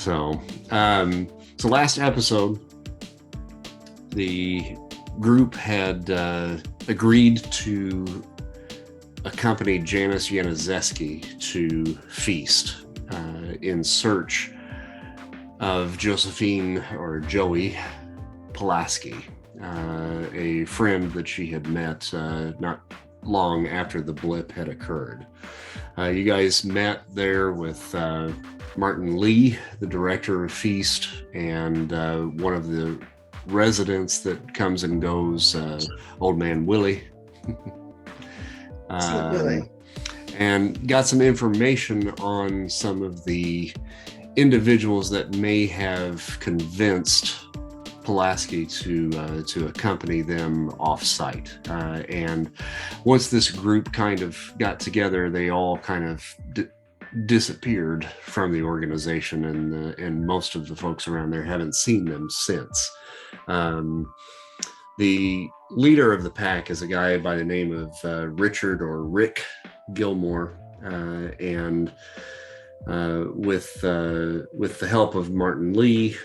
So last episode, the group had agreed to accompany Janice Januszewski to Feast in search of Josephine or Joey Pulaski, a friend that she had met not long after the blip had occurred. You guys met there with Martin Lee, the director of Feast, and one of the residents that comes and goes, Old Man Willie. And got some information on some of the individuals that may have convinced Pulaski to accompany them off-site. And once this group kind of got together, they all kind of disappeared from the organization, and most of the folks around there haven't seen them since. The leader of the pack is a guy by the name of Richard or Rick Gilmore, and with the help of Martin Lee,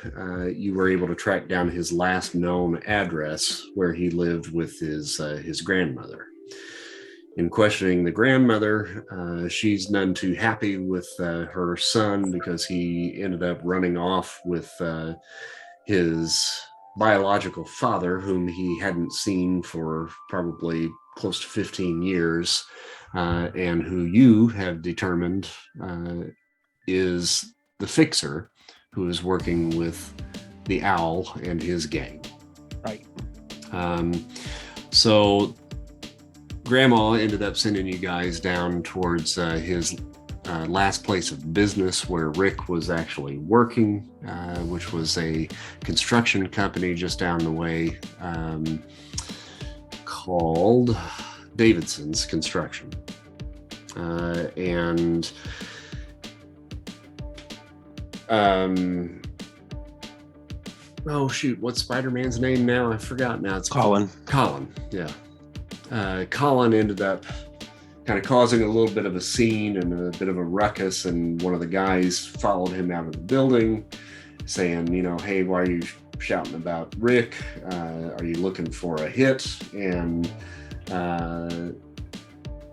you were able to track down his last known address, where he lived with his grandmother. In questioning the grandmother, she's none too happy with her son because he ended up running off with his biological father, whom he hadn't seen for probably close to 15 years, and who you have determined is the fixer who is working with the Owl and his gang. Right. So Grandma ended up sending you guys down towards his last place of business where Rick was actually working, which was a construction company just down the way, called Davidson's Construction. Oh shoot, what's Spider-Man's name now? I forgot now. It's Colin. Colin, yeah. Colin ended up kind of causing a little bit of a scene and a bit of a ruckus, and one of the guys followed him out of the building saying, hey, why are you shouting about Rick? Are you looking for a hit? And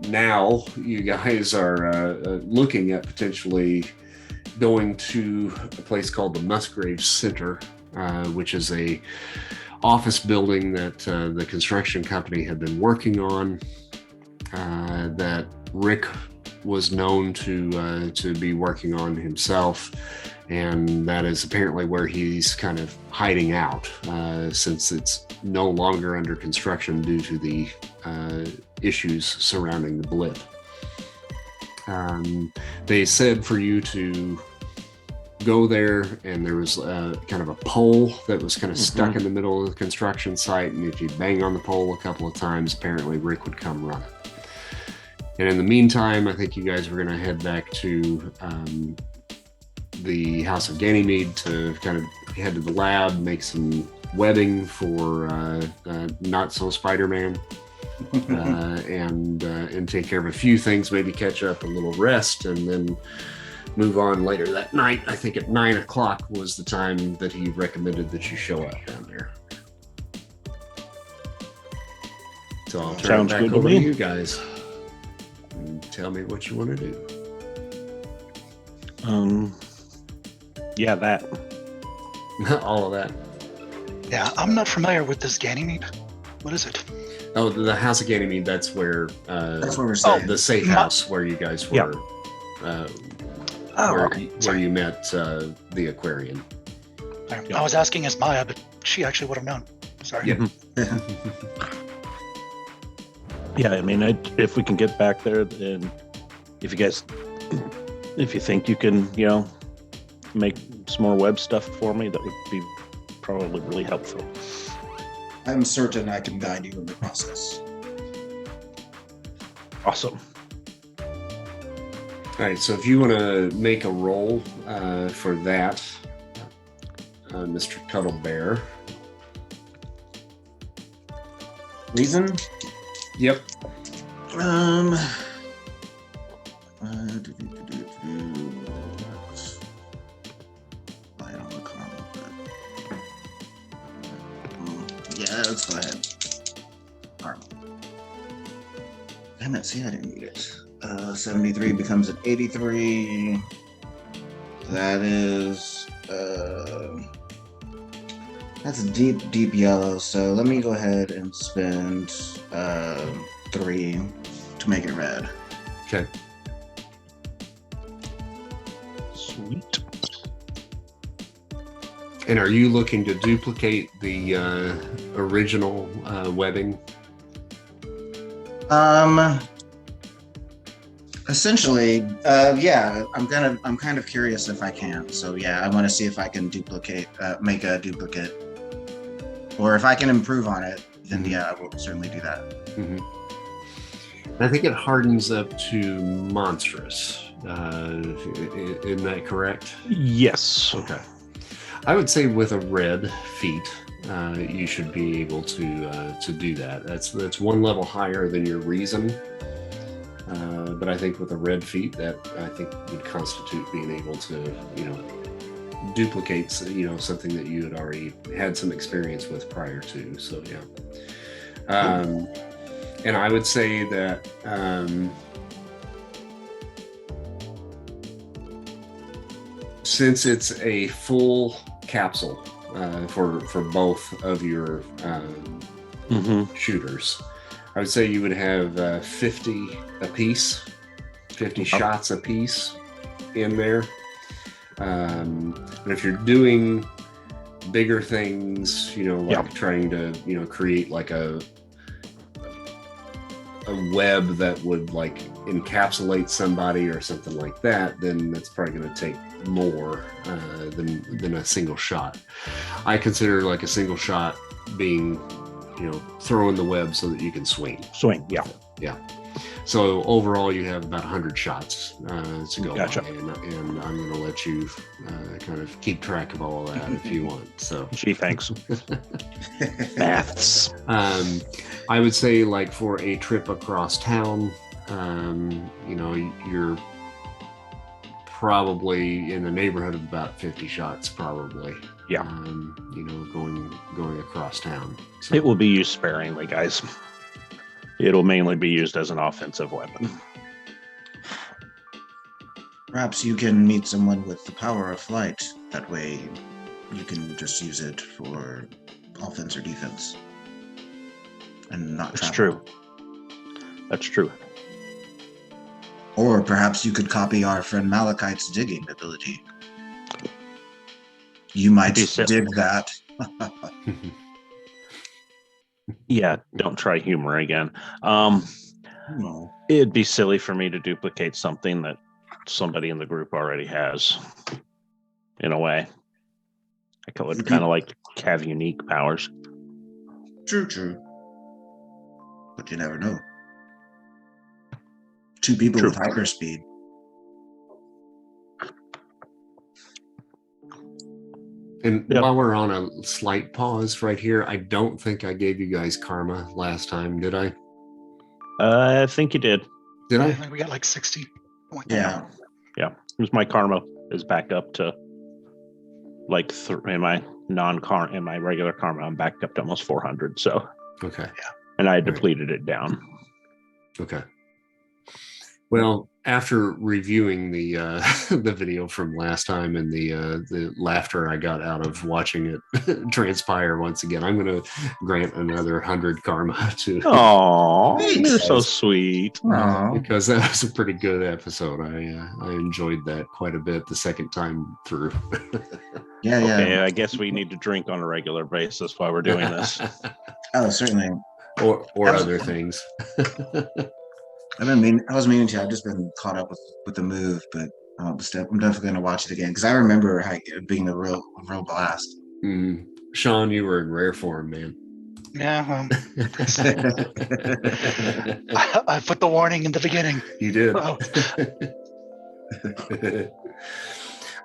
now you guys are looking at potentially going to a place called the Musgrave Center, which is a office building that the construction company had been working on, that Rick was known to be working on himself, and that is apparently where he's kind of hiding out, since it's no longer under construction due to the issues surrounding the blip. They said for you to go there, and there was kind of a pole that was kind of stuck in the middle of the construction site, and if you bang on the pole a couple of times, apparently Rick would come running. And in the meantime, I think you guys were going to head back to the House of Ganymede to kind of head to the lab, make some webbing for Not So Spider-Man, and take care of a few things, maybe catch up a little rest, and then move on later that night. I think at 9 o'clock was the time that he recommended that you show up down there. So I'll turn it back over to you guys and tell me what you want to do. Yeah, that. All of that. Yeah, I'm not familiar with this Ganymede. What is it? Oh, the House of Ganymede, that's where we're saying. the safe house where you guys were. Where you met the Aquarian. I was asking as Maya, but she actually would have known. Sorry. Yeah. Yeah, I mean, if we can get back there, and if you think you can, make some more web stuff for me, that would be probably really helpful. I'm certain I can guide you in the process. Awesome. All right, so if you want to make a roll for that, Mr. Cuddle Bear. Reason? Yep. Let's go ahead. Karma. Damn it, see, I didn't need it. 73 becomes an 83. That is, that's deep, deep yellow. So let me go ahead and spend 3 to make it red. Okay. Sweet. And are you looking to duplicate the original webbing? Essentially, yeah. I'm kind of curious if I can. So yeah, I want to see if I can duplicate, make a duplicate, or if I can improve on it. Then yeah, I will certainly do that. Mm-hmm. I think it hardens up to monstrous. Isn't that correct? Yes. Okay. I would say with a red feat, you should be able to do that. That's one level higher than your reason. But I think with a red feat, that I think would constitute being able to, duplicate, something that you had already had some experience with prior to. So yeah. And I would say that since it's a full capsule for both of your shooters, I would say you would have 50 apiece, 50 shots apiece in there. And if you're doing bigger things, trying to, create like a web that would like encapsulate somebody or something like that, then that's probably going to take more than a single shot. I consider like a single shot being, throwing the web so that you can swing. Yeah. So overall, you have about 100 shots to go. Gotcha. By, and I'm going to let you kind of keep track of all of that if you want. So, gee, thanks. Maths. I would say, like for a trip across town, you're probably in the neighborhood of about 50 shots, probably. Yeah. Going across town. So. It will be used sparingly, guys. It'll mainly be used as an offensive weapon. Perhaps you can meet someone with the power of flight. That way you can just use it for offense or defense. And not That's travel. true. That's true. Or perhaps you could copy our friend Malachite's digging ability. You might dig that. Yeah, don't try humor again. No. It'd be silly for me to duplicate something that somebody in the group already has. In a way, I would kind of like have unique powers. True. But you never know. 2 people True. with hyperspeed. And while we're on a slight pause right here, I don't think I gave you guys karma last time, did I? I think you did. Did I I? think we got like 60 points. Yeah. Yeah. My karma is back up to like in my regular karma, I'm back up to almost 400. So Okay. Yeah. And I depleted it down. Okay. Well, after reviewing the the video from last time and the laughter I got out of watching it transpire once again, I'm going to grant another 100 karma to. Oh, you're so sweet. Because that was a pretty good episode. I enjoyed that quite a bit the second time through. Yeah. Okay, I guess we need to drink on a regular basis while we're doing this. Oh, certainly. or other things. I was meaning to. I've just been caught up with the move, but I'm definitely going to watch it again because I remember it being a real blast. Sean, you were in rare form, man. Yeah. I put the warning in the beginning. You did. Oh.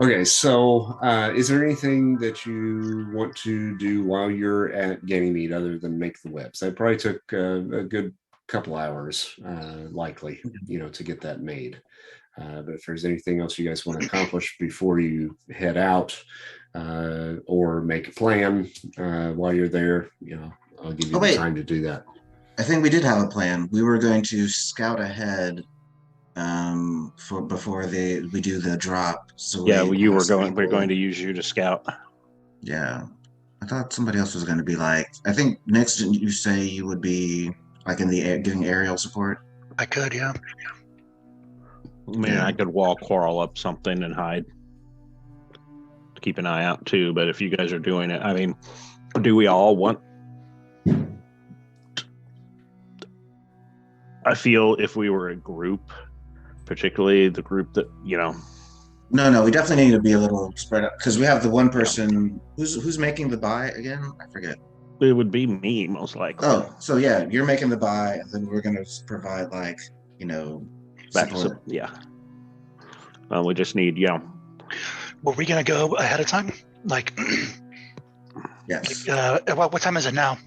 Okay, so is there anything that you want to do while you're at Ganymede other than make the webs? That probably took a good couple hours, likely, to get that made. But if there's anything else you guys want to accomplish before you head out, or make a plan while you're there, I'll give you Oh, the wait. time to do that. I think we did have a plan. We were going to scout ahead for before we do the drop. So Yeah, well, we're going to use you to scout. Yeah. I thought somebody else was going to be like, I think next didn't you say you would be like in the air, giving aerial support? I could, yeah. I mean, I could wall quarrel up something and hide. Keep an eye out too, but if you guys are doing it, I mean, do we all want? I feel if we were a group, particularly the group that, No, we definitely need to be a little spread out because we have the one person who's making the buy again. I forget. it would be me most likely. Oh, so yeah, you're making the buy, and then we're gonna provide support. Yeah. We just need, Were we gonna go ahead of time? Like, Yes. what time is it now?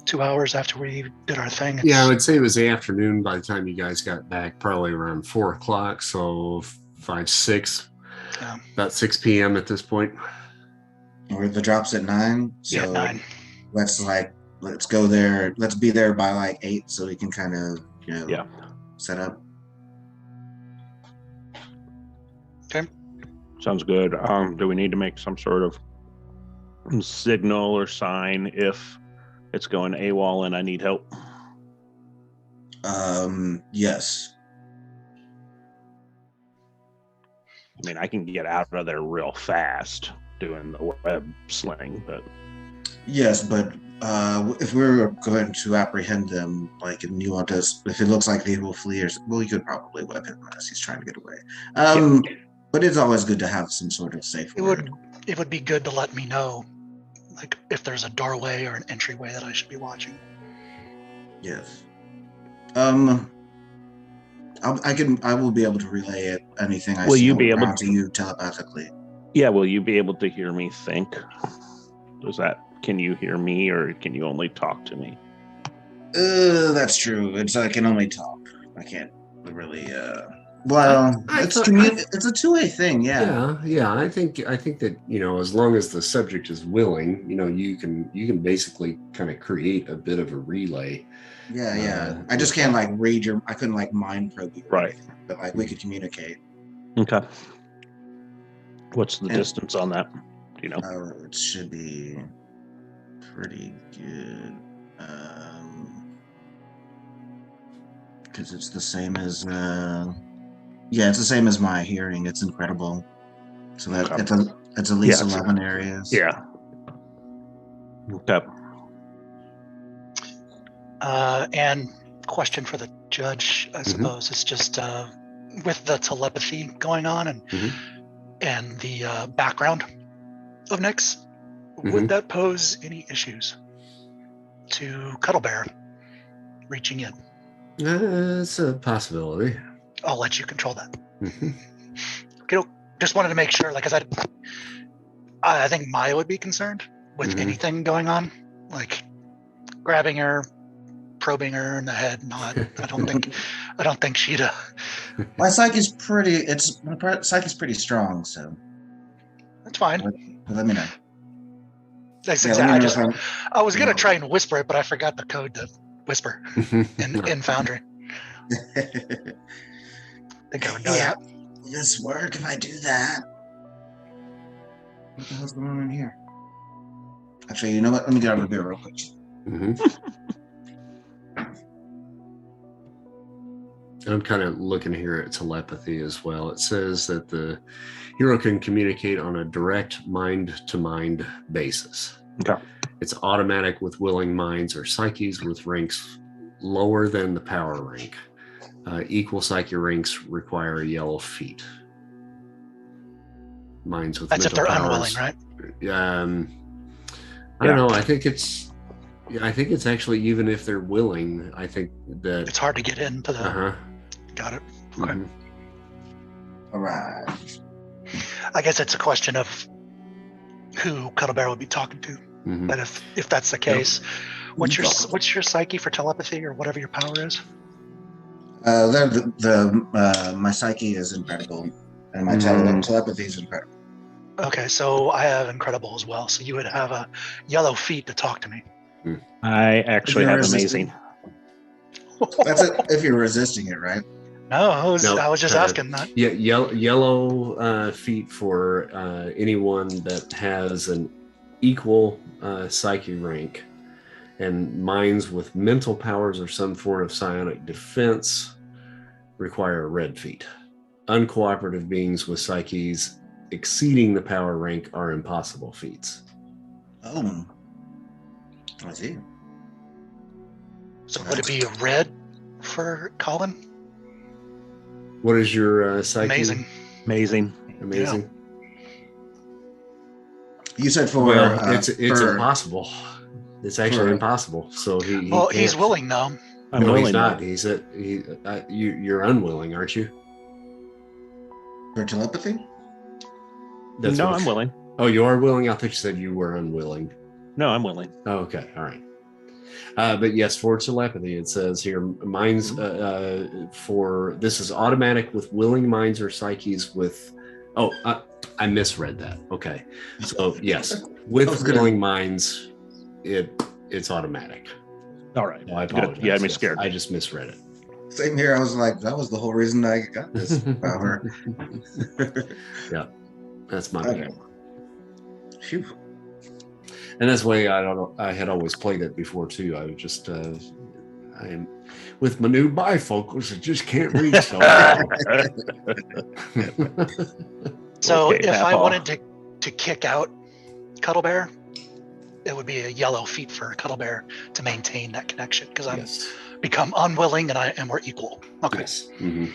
2 hours after we did our thing. Yeah, I would say it was the afternoon by the time you guys got back, probably around 4 o'clock. So 5, 6, about 6 p.m. at this point. Or the drops at 9. So yeah, 9. Let's go there. Let's be there by like 8 so we can kind of set up. Okay. Sounds good. Do we need to make some sort of signal or sign if it's going AWOL and I need help? Yes. I mean, I can get out of there real fast doing the web sling, but Yes, but if we're going to apprehend them, and you want us, if it looks like they will flee, you could probably web him as he's trying to get away. But it's always good to have some sort of safe word. It would be good to let me know, like, if there's a doorway or an entryway that I should be watching. Yes. I will be able to relay it. Anything I see around to you telepathically. Yeah, will you be able to hear me think? Can you hear me, or can you only talk to me? That's true. I can only talk. I can't really. It's a two-way thing. Yeah. Yeah. I think that as long as the subject is willing, you can basically kind of create a bit of a relay. Yeah. I just can't read I couldn't mind probe you, right? But we could communicate. Okay. What's the distance on that? Do you know? It should be pretty good. Because it's the same as it's the same as my hearing. It's incredible. So that it's at least 11 areas. Yeah. Okay. And question for the judge, I suppose, is just with the telepathy going on and the background of Nyx, would that pose any issues to Cuddle Bear reaching in? It's a possibility. I'll let you control that. Just wanted to make sure, because I think Maya would be concerned with anything going on, like grabbing her, probing her in the head. I don't think she'd. My psyche's pretty strong, so that's fine. But let me know. I was gonna try and whisper it, but I forgot the code to whisper in Foundry. Think I would know that. This work if I do that. What the hell's going on in here? Actually, you know what? Let me get out of the beer real quick. I'm kind of looking here at telepathy as well. It says that the hero can communicate on a direct mind-to-mind basis. Okay. It's automatic with willing minds or psyches with ranks lower than the power rank. Equal psyche ranks require yellow feet. Minds with that's if they're powers, unwilling, right? I don't know. I think it's actually even if they're willing. I think that it's hard to get into the. Got it. Okay. All right. I guess it's a question of who Cuddle Bear would be talking to. But if that's the case, what's your psyche for telepathy or whatever your power is? My psyche is incredible, and my telepathy is incredible. Okay, so I have incredible as well. So you would have a yellow feet to talk to me. I actually If you're have resisting- amazing. That's it, if you're resisting it, right? No, I No, was just asking that. Yeah, yellow feet for anyone that has an equal psyche rank, and minds with mental powers or some form of psionic defense require red feet. Uncooperative beings with psyches exceeding the power rank are impossible feats. Oh, I see. So would it be a red for Colin? What is your psyche? Amazing. Amazing. You said for Well, it's for- impossible. It's actually for- impossible. So he Well, can't. he's willing though. I'm No, willing. he's not. You're unwilling, aren't you? for telepathy. That's No, what- I'm willing. Oh, you are willing? I thought you said you were unwilling. No, I'm willing. Oh, okay, all right. But yes, for telepathy, it says here, minds for this is automatic with willing minds or psyches with. Oh, I misread that. Okay, so yes, with willing minds, it's automatic. All right. No, I Good. apologize. You had me Yes, scared. I just misread it. Same here. I was like, that was the whole reason I got this power. Yeah, that's my Okay. bad. Phew. And that's the way I had always played it before too. I was just I am with my new bifocals. I just can't read so well. So Okay, if I Papa. wanted to kick out Cuddle Bear, it would be a yellow feat for Cuddle Bear to maintain that connection because I'm Yes. become unwilling and we're equal. Okay. Yes. Mhm.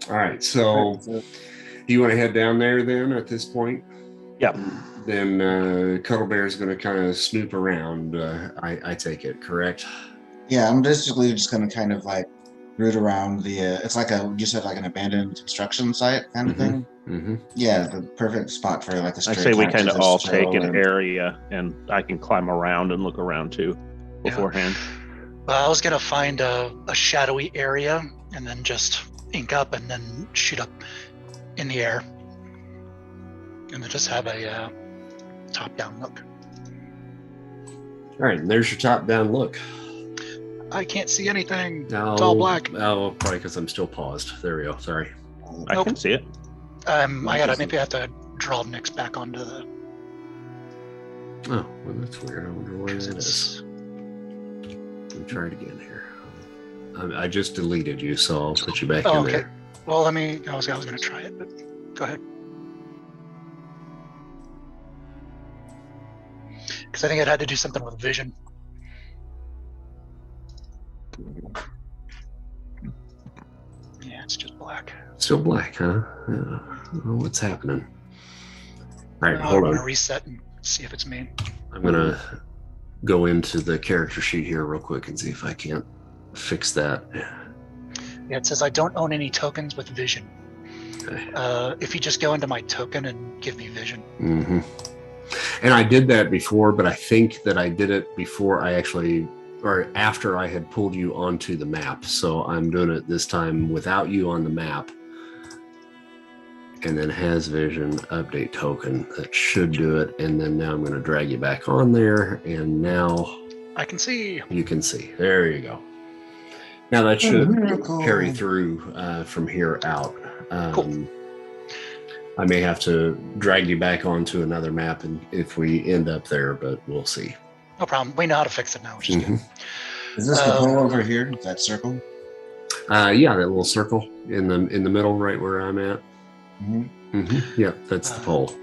All right. So, do you want to head down there then? At this point, Yep. then Cuddle Bear is going to kind of snoop around. I take it, correct? Yeah, I'm basically just gonna kind of like root around the. It's like you said, like an abandoned construction site kind of thing. Mm-hmm. Yeah, the perfect spot for like a I stray say we cat kind to of just all chill take an and- area, and I can climb around and look around too beforehand. Well, I was gonna find a shadowy area and then just ink up and then shoot up in the air, and then just have a top-down look. All right. And there's your top-down look. I can't see anything. Now, It's all black. Oh, probably because I'm still paused. There we go. Sorry. I Nope. can see it. I gotta maybe have to draw Nyx back onto the. Oh, well, that's weird. I wonder where that is. It's, Let me try it again here. I just deleted you, so I'll put you back Oh, in okay. there. well, I was gonna try it, but go ahead. Because I think it had to do something with vision. Yeah, it's just black. Still black, huh? Yeah. Well, what's happening? All right, I'm hold gonna on. reset and see if it's me. I'm gonna go into the character sheet here real quick and see if I can't fix that. Yeah, it says I don't own any tokens with vision. Okay. If you just go into my token and give me vision. Mm-hmm. And I did that before, but I think that I did it before I actually, or after I had pulled you onto the map. So I'm doing it this time without you on the map. And then has vision update token. That should do it. And then now I'm going to drag you back on there. And now I can see. you can see. There you go. Now that should miracle. carry through from here out. Cool. I may have to drag you back onto another map, and if we end up there, but we'll see. No problem. We know how to fix it now, which is good. Mhm. Is this the hole over here? That circle? Yeah, that little circle in the middle, right where I'm at. Mm-hmm. Yeah, that's the pole.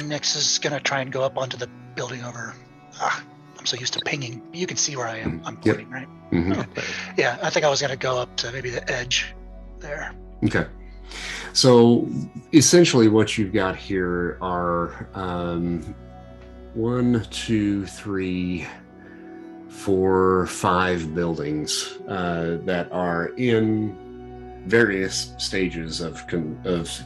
Nyx is gonna try and go up onto the building over. I'm so used to pinging. You can see where I am. I'm Yep. pointing, right? Mhm. Yeah, I think I was gonna go up to maybe the edge there. Okay. So essentially, what you've got here are 1, 2, 3, 4, 5 buildings that are in various stages of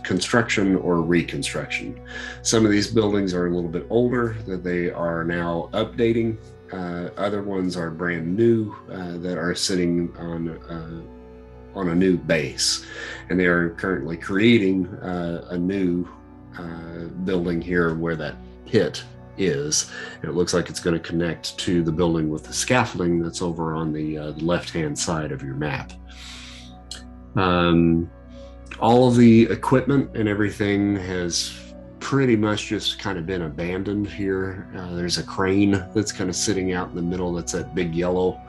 construction or reconstruction. Some of these buildings are a little bit older that they are now updating. Other ones are brand new that are sitting on a new base, and they are currently creating a new building here where that pit is. It looks like it's going to connect to the building with the scaffolding that's over on the left-hand side of your map. All of the equipment and everything has pretty much just kind of been abandoned here. There's a crane that's kind of sitting out in the middle. That's that big yellow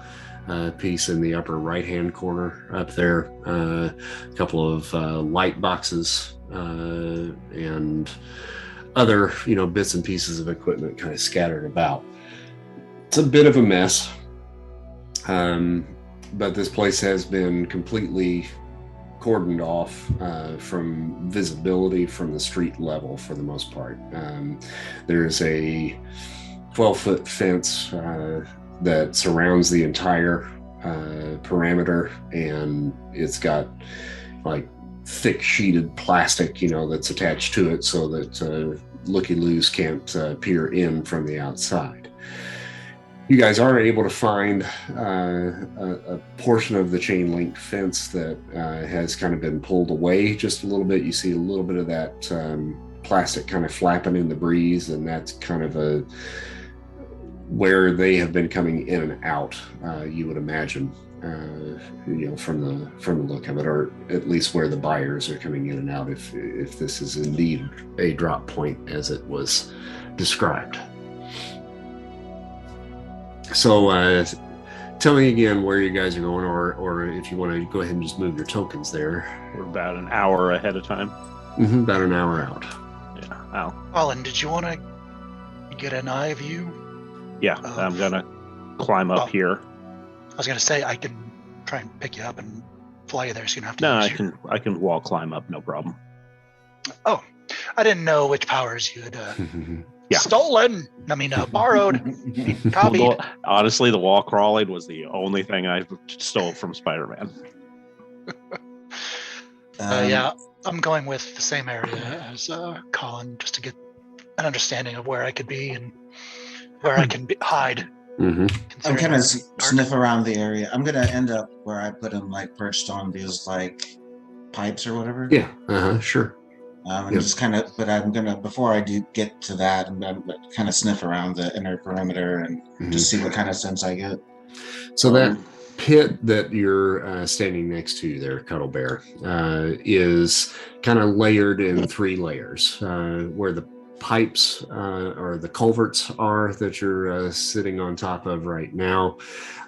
piece in the upper right-hand corner up there. A couple of light boxes and other, bits and pieces of equipment kind of scattered about. It's a bit of a mess, but this place has been completely cordoned off from visibility from the street level for the most part. There's a 12-foot fence that surrounds the entire perimeter, and it's got like thick sheeted plastic, that's attached to it so that looky-loos can't peer in from the outside. You guys are able to find a portion of the chain link fence that has kind of been pulled away just a little bit. You see a little bit of that plastic kind of flapping in the breeze, and that's kind of where they have been coming in and out, you would imagine, from the look of it, or at least where the buyers are coming in and out, if this is indeed a drop point as it was described. So tell me again where you guys are going, or if you want to go ahead and just move your tokens there. We're about an hour ahead of time. About an hour out. Yeah. Wow. Colin, did you want to get an eye view? Yeah, I'm gonna climb up here. I was gonna say I can try and pick you up and fly you there, so you don't have to. No, I can wall climb up, no problem. Oh, I didn't know which powers you had Yeah. stolen. I mean, borrowed, copied. Well, honestly, the wall crawling was the only thing I stole from Spider-Man. Yeah, I'm going with the same area as Colin, just to get an understanding of where I could be and where I can hide. Mm-hmm. I'm kind of sniff around the area. I'm gonna end up where I put him, like perched on these like pipes or whatever. Yeah. Sure. And just kind of, but I'm gonna, before I do get to that, I'm gonna kind of sniff around the inner perimeter and just see what kind of sense I get. So that pit that you're standing next to there, Cuddle Bear, is kind of layered in 3 layers. Where the pipes or the culverts are that you're sitting on top of right now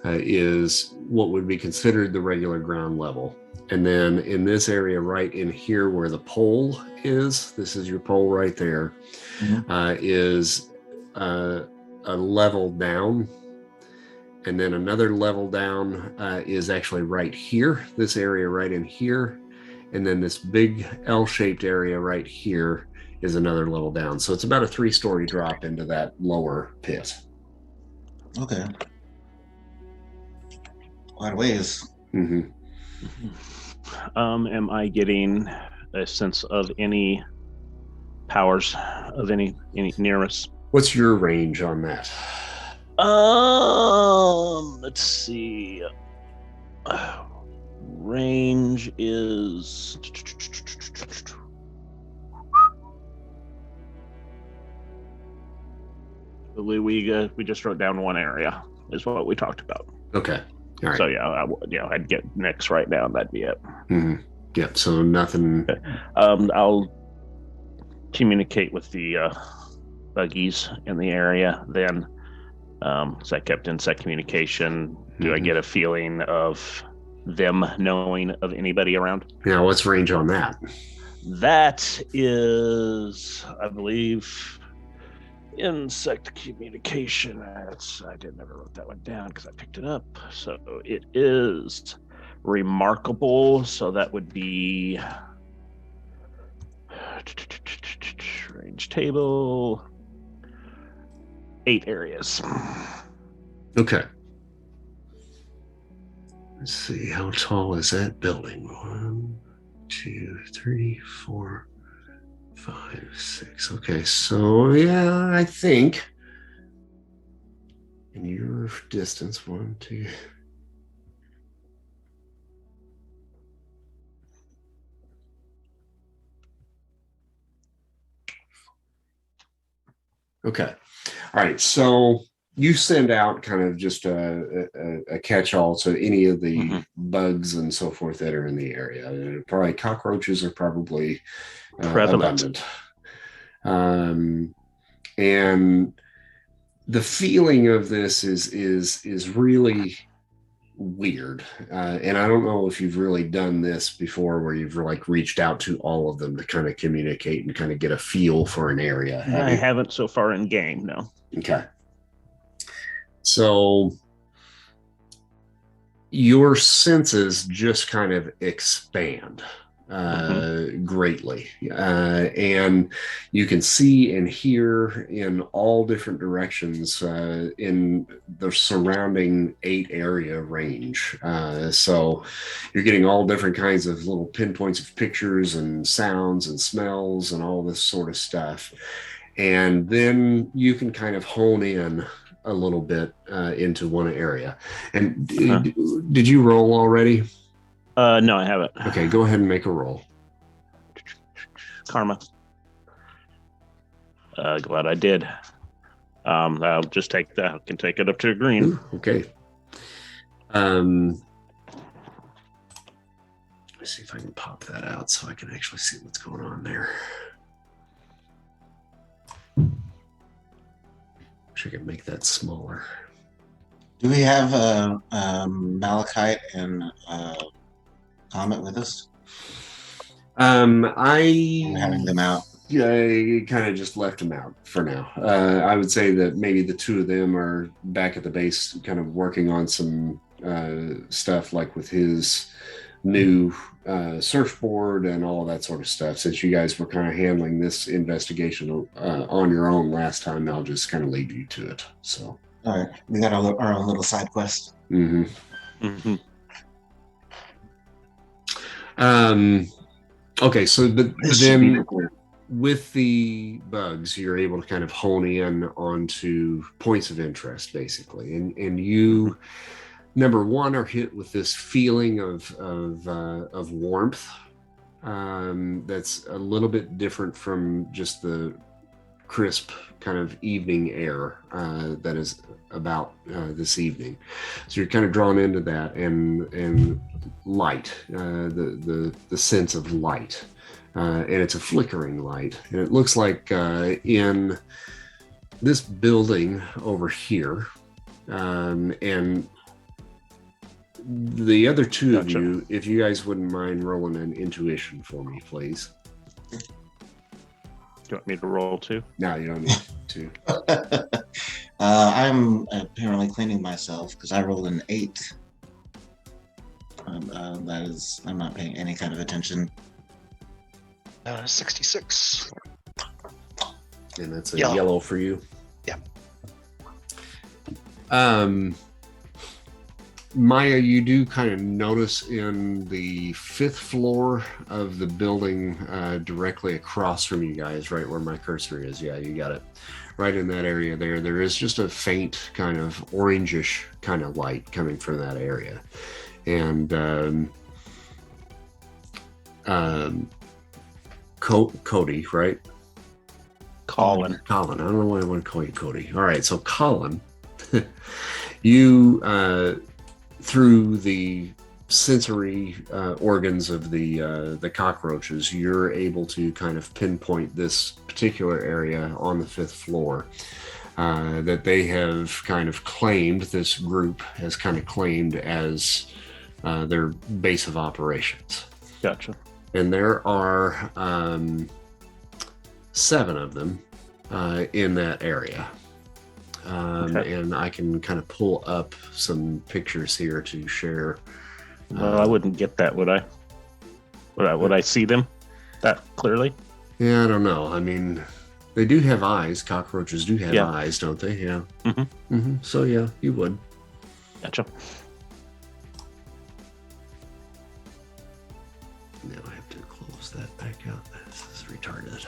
is what would be considered the regular ground level. And then in this area right in here where the pole is, this is your pole right there, is a level down. And then another level down is actually right here, this area right in here. And then this big L-shaped area right here is another level down. So it's about a 3-story drop into that lower pit. Okay. Quite a ways. Am I getting a sense of any powers of any near us? What's your range on that? Let's see. Range is we just wrote down one area is what we talked about. Okay. All right. So yeah, I'd get Nyx right now, and that'd be it. Yeah. So nothing. Okay. I'll communicate with the buggies in the area then. So I kept insect communication. Do I get a feeling of them knowing of anybody around? Yeah. What's range on that? That is, I believe, insect communication. I never wrote that one down because I picked it up. So it is remarkable. So that would be range table, 8 areas. Okay. Let's see, how tall is that building? 1, 2, 3, 4, 5, 6. Okay, so yeah, I think in your distance, 1, 2. Okay. All right. So you send out kind of just a catch-all to any of the bugs and so forth that are in the area. Probably cockroaches are probably Prevalent. abundant. And the feeling of this is really weird. And I don't know if you've really done this before where you've like reached out to all of them to kind of communicate and kind of get a feel for an area. I haven't so far in game, no. Okay. So your senses just kind of expand greatly. And you can see and hear in all different directions in the surrounding 8 area range. So you're getting all different kinds of little pinpoints of pictures and sounds and smells and all this sort of stuff. And then you can kind of hone in a little bit into one area. And did you roll already? No, I haven't. Okay, go ahead and make a roll. Karma. Glad I did. I'll just take that. I can take it up to green. Ooh, okay. Let's see if I can pop that out so I can actually see what's going on there. Wish I could make that smaller. Do we have Malachite and Comet with us? I'm having them out. I kind of just left them out for now. I would say that maybe the 2 of them are back at the base kind of working on some stuff like with his new surfboard and all of that sort of stuff. Since you guys were kind of handling this investigation on your own last time, I'll just kind of leave you to it. So, all right, we got our own little side quest. Mm-hmm. Mm-hmm. Okay, so then with the bugs, you're able to kind of hone in onto points of interest, basically, and you, number one, are hit with this feeling of warmth that's a little bit different from just the crisp kind of evening air that is about this evening. So you're kind of drawn into that and light, the sense of light, and it's a flickering light, and it looks like in this building over here, and the other 2 of you, if you guys wouldn't mind rolling an intuition for me, please. Do you want me to roll too? No, you don't need to. I'm apparently cleaning myself because I rolled an 8. That is, I'm not paying any kind of attention. 66. And that's a yellow for you. Yeah. Maya, you do kind of notice in the 5th floor of the building directly across from you guys, right where my cursor is. Yeah, you got it. Right in that area there is just a faint kind of orangish kind of light coming from that area. And Cody, right? Colin. I don't know why I want to call you Cody. All right, so Colin, you through the sensory organs of the cockroaches, you're able to kind of pinpoint this particular area on the 5th floor that they have kind of claimed, this group has kind of claimed as their base of operations. Gotcha. And there are 7 of them in that area. Okay. And I can kind of pull up some pictures here to share. Well, I wouldn't get that, would I? Would I see them that clearly? Yeah, I don't know. I mean, they do have eyes. Cockroaches do have eyes, don't they? Yeah. Mm-hmm. Mm-hmm. So yeah, you would. Gotcha. Now I have to close that back out. This is retarded.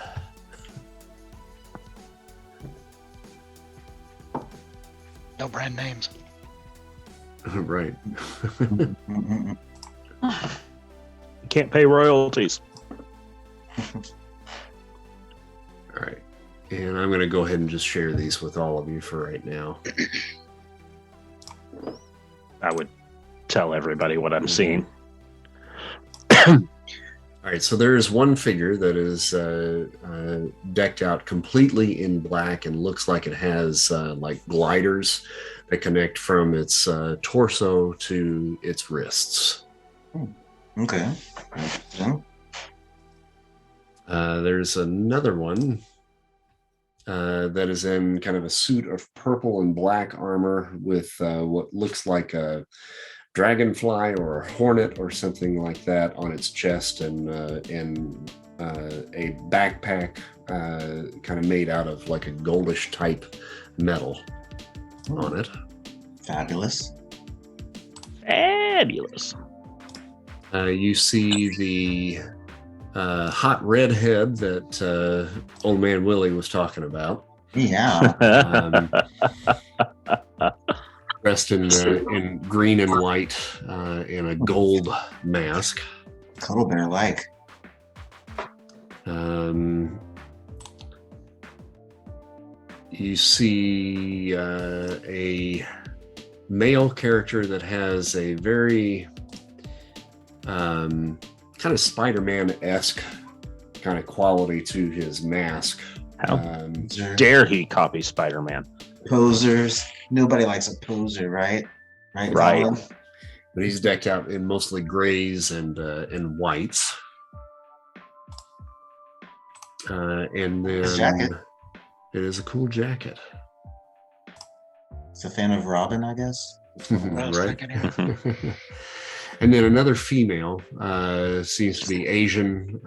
No brand names. Right. You can't pay royalties. All right. And I'm going to go ahead and just share these with all of you for right now. I would tell everybody what I'm seeing. All right, so there is one figure that is decked out completely in black and looks like it has like gliders that connect from its torso to its wrists. Okay. There's another one that is in kind of a suit of purple and black armor with what looks like a dragonfly or a hornet or something like that on its chest, and a backpack kind of made out of like a goldish type metal on it. Fabulous. You see the hot redhead that old man Willie was talking about. Yeah. Dressed in green and white in a gold mask. Cuddle bear like. You see a male character that has a very kind of Spider-Man-esque kind of quality to his mask. How dare he copy Spider-Man? Posers. Nobody likes a poser, right? Right. Colin? But he's decked out in mostly grays and whites. And then His jacket. It is a cool jacket. It's a fan of Robin, I guess. Right. And then another female seems to be Asian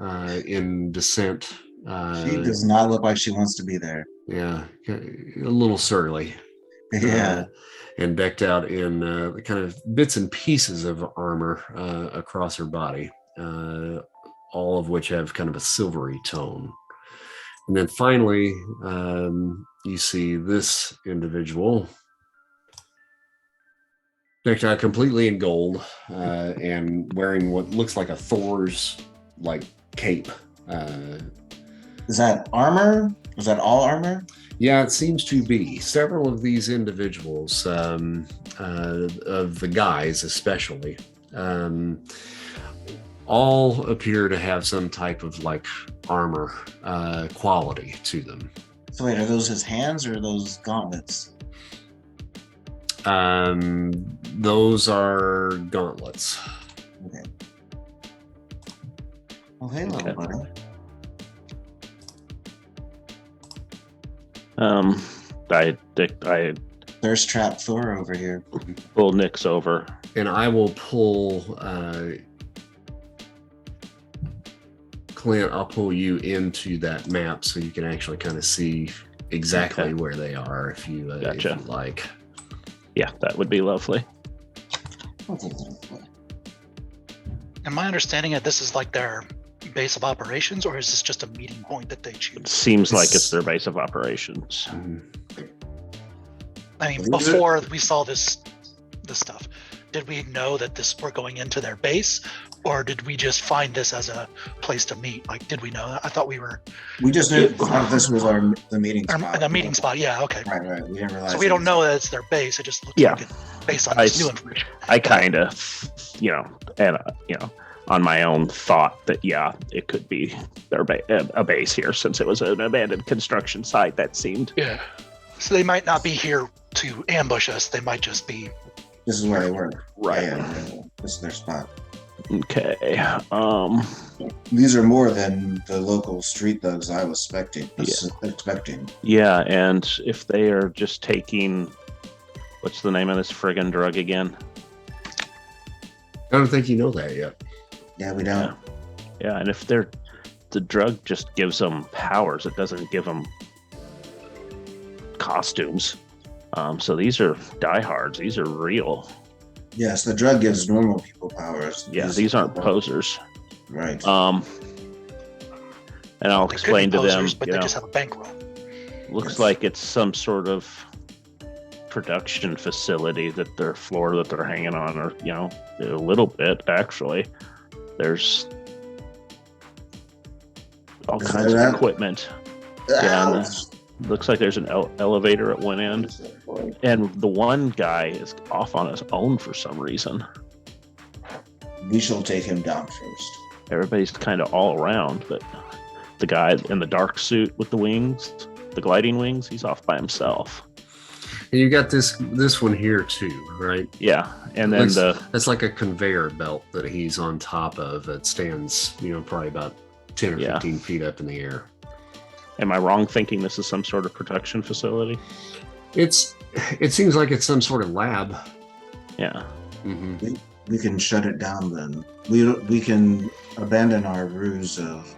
in descent. She does not look like she wants to be there. Yeah, a little surly. Yeah. And decked out in kind of bits and pieces of armor across her body, all of which have kind of a silvery tone. And then finally, you see this individual decked out completely in gold and wearing what looks like a Thor's like cape. Is that armor? Was that all armor? Yeah, it seems to be. Several of these individuals, of the guys especially, all appear to have some type of like armor quality to them. So wait, are those his hands or are those gauntlets? Those are gauntlets. Okay. Oh, hey, little buddy. I Thirst trap Thor over here. pull Nyx over. And I will pull Clint, I'll pull you into that map so you can actually kind of see exactly where they are if you like. Yeah, that would be lovely. Am my understanding that this is like their base of operations, or is this just a meeting point that they It choose? seems like it's their base of operations. I mean, before we saw this stuff, did we know that we're going into their base, or did we just find this as a place to meet? Like, did we know? I thought we just knew this was the meeting spot. the meeting spot. Yeah, okay. Right. We didn't realize. So we don't know that it's their base. It just looks like it's based on this new information. I kind of, on my own thought that, it could be their a base here, since it was an abandoned construction site that seemed. Yeah. So they might not be here to ambush us. They might just be. This is where they were. Right. Yeah. This is their spot. Okay. These are more than the local street thugs I was expecting. Yeah, and if they are just taking, what's the name of this friggin' drug again? I don't think you know that yet. Yeah, we don't. Yeah, and if the drug just gives them powers, it doesn't give them costumes. So these are diehards. These are real. Yes, the drug gives normal people powers. Yeah, these aren't posers. Right. And I'll explain to them. But they just have a bankroll. Looks like it's some sort of production facility that their floor that they're hanging on, or a little bit actually. There's all kinds of equipment. Yeah, Looks like there's an elevator at one end, and the one guy is off on his own for some reason. We shall take him down first. Everybody's kind of all around, but the guy in the dark suit with the wings, the gliding wings, he's off by himself. And you got this one here too, right? Yeah, and then that's like a conveyor belt that he's on top of that stands, probably about 10 or 15 feet up in the air. Am I wrong thinking this is some sort of production facility? It seems like it's some sort of lab. Yeah. Mm-hmm. We can shut it down then. We can abandon our ruse of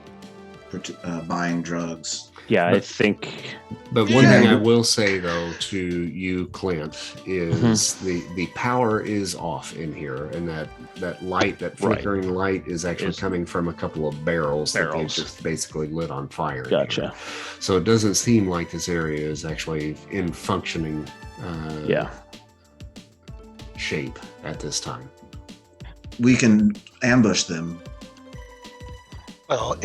buying drugs. Yeah, I think. But one thing I will say though to you, Clint, is the power is off in here, and that light, that flickering light, is actually coming from a couple of barrels that they just basically lit on fire. Gotcha. So it doesn't seem like this area is actually in functioning shape at this time. We can ambush them. Well,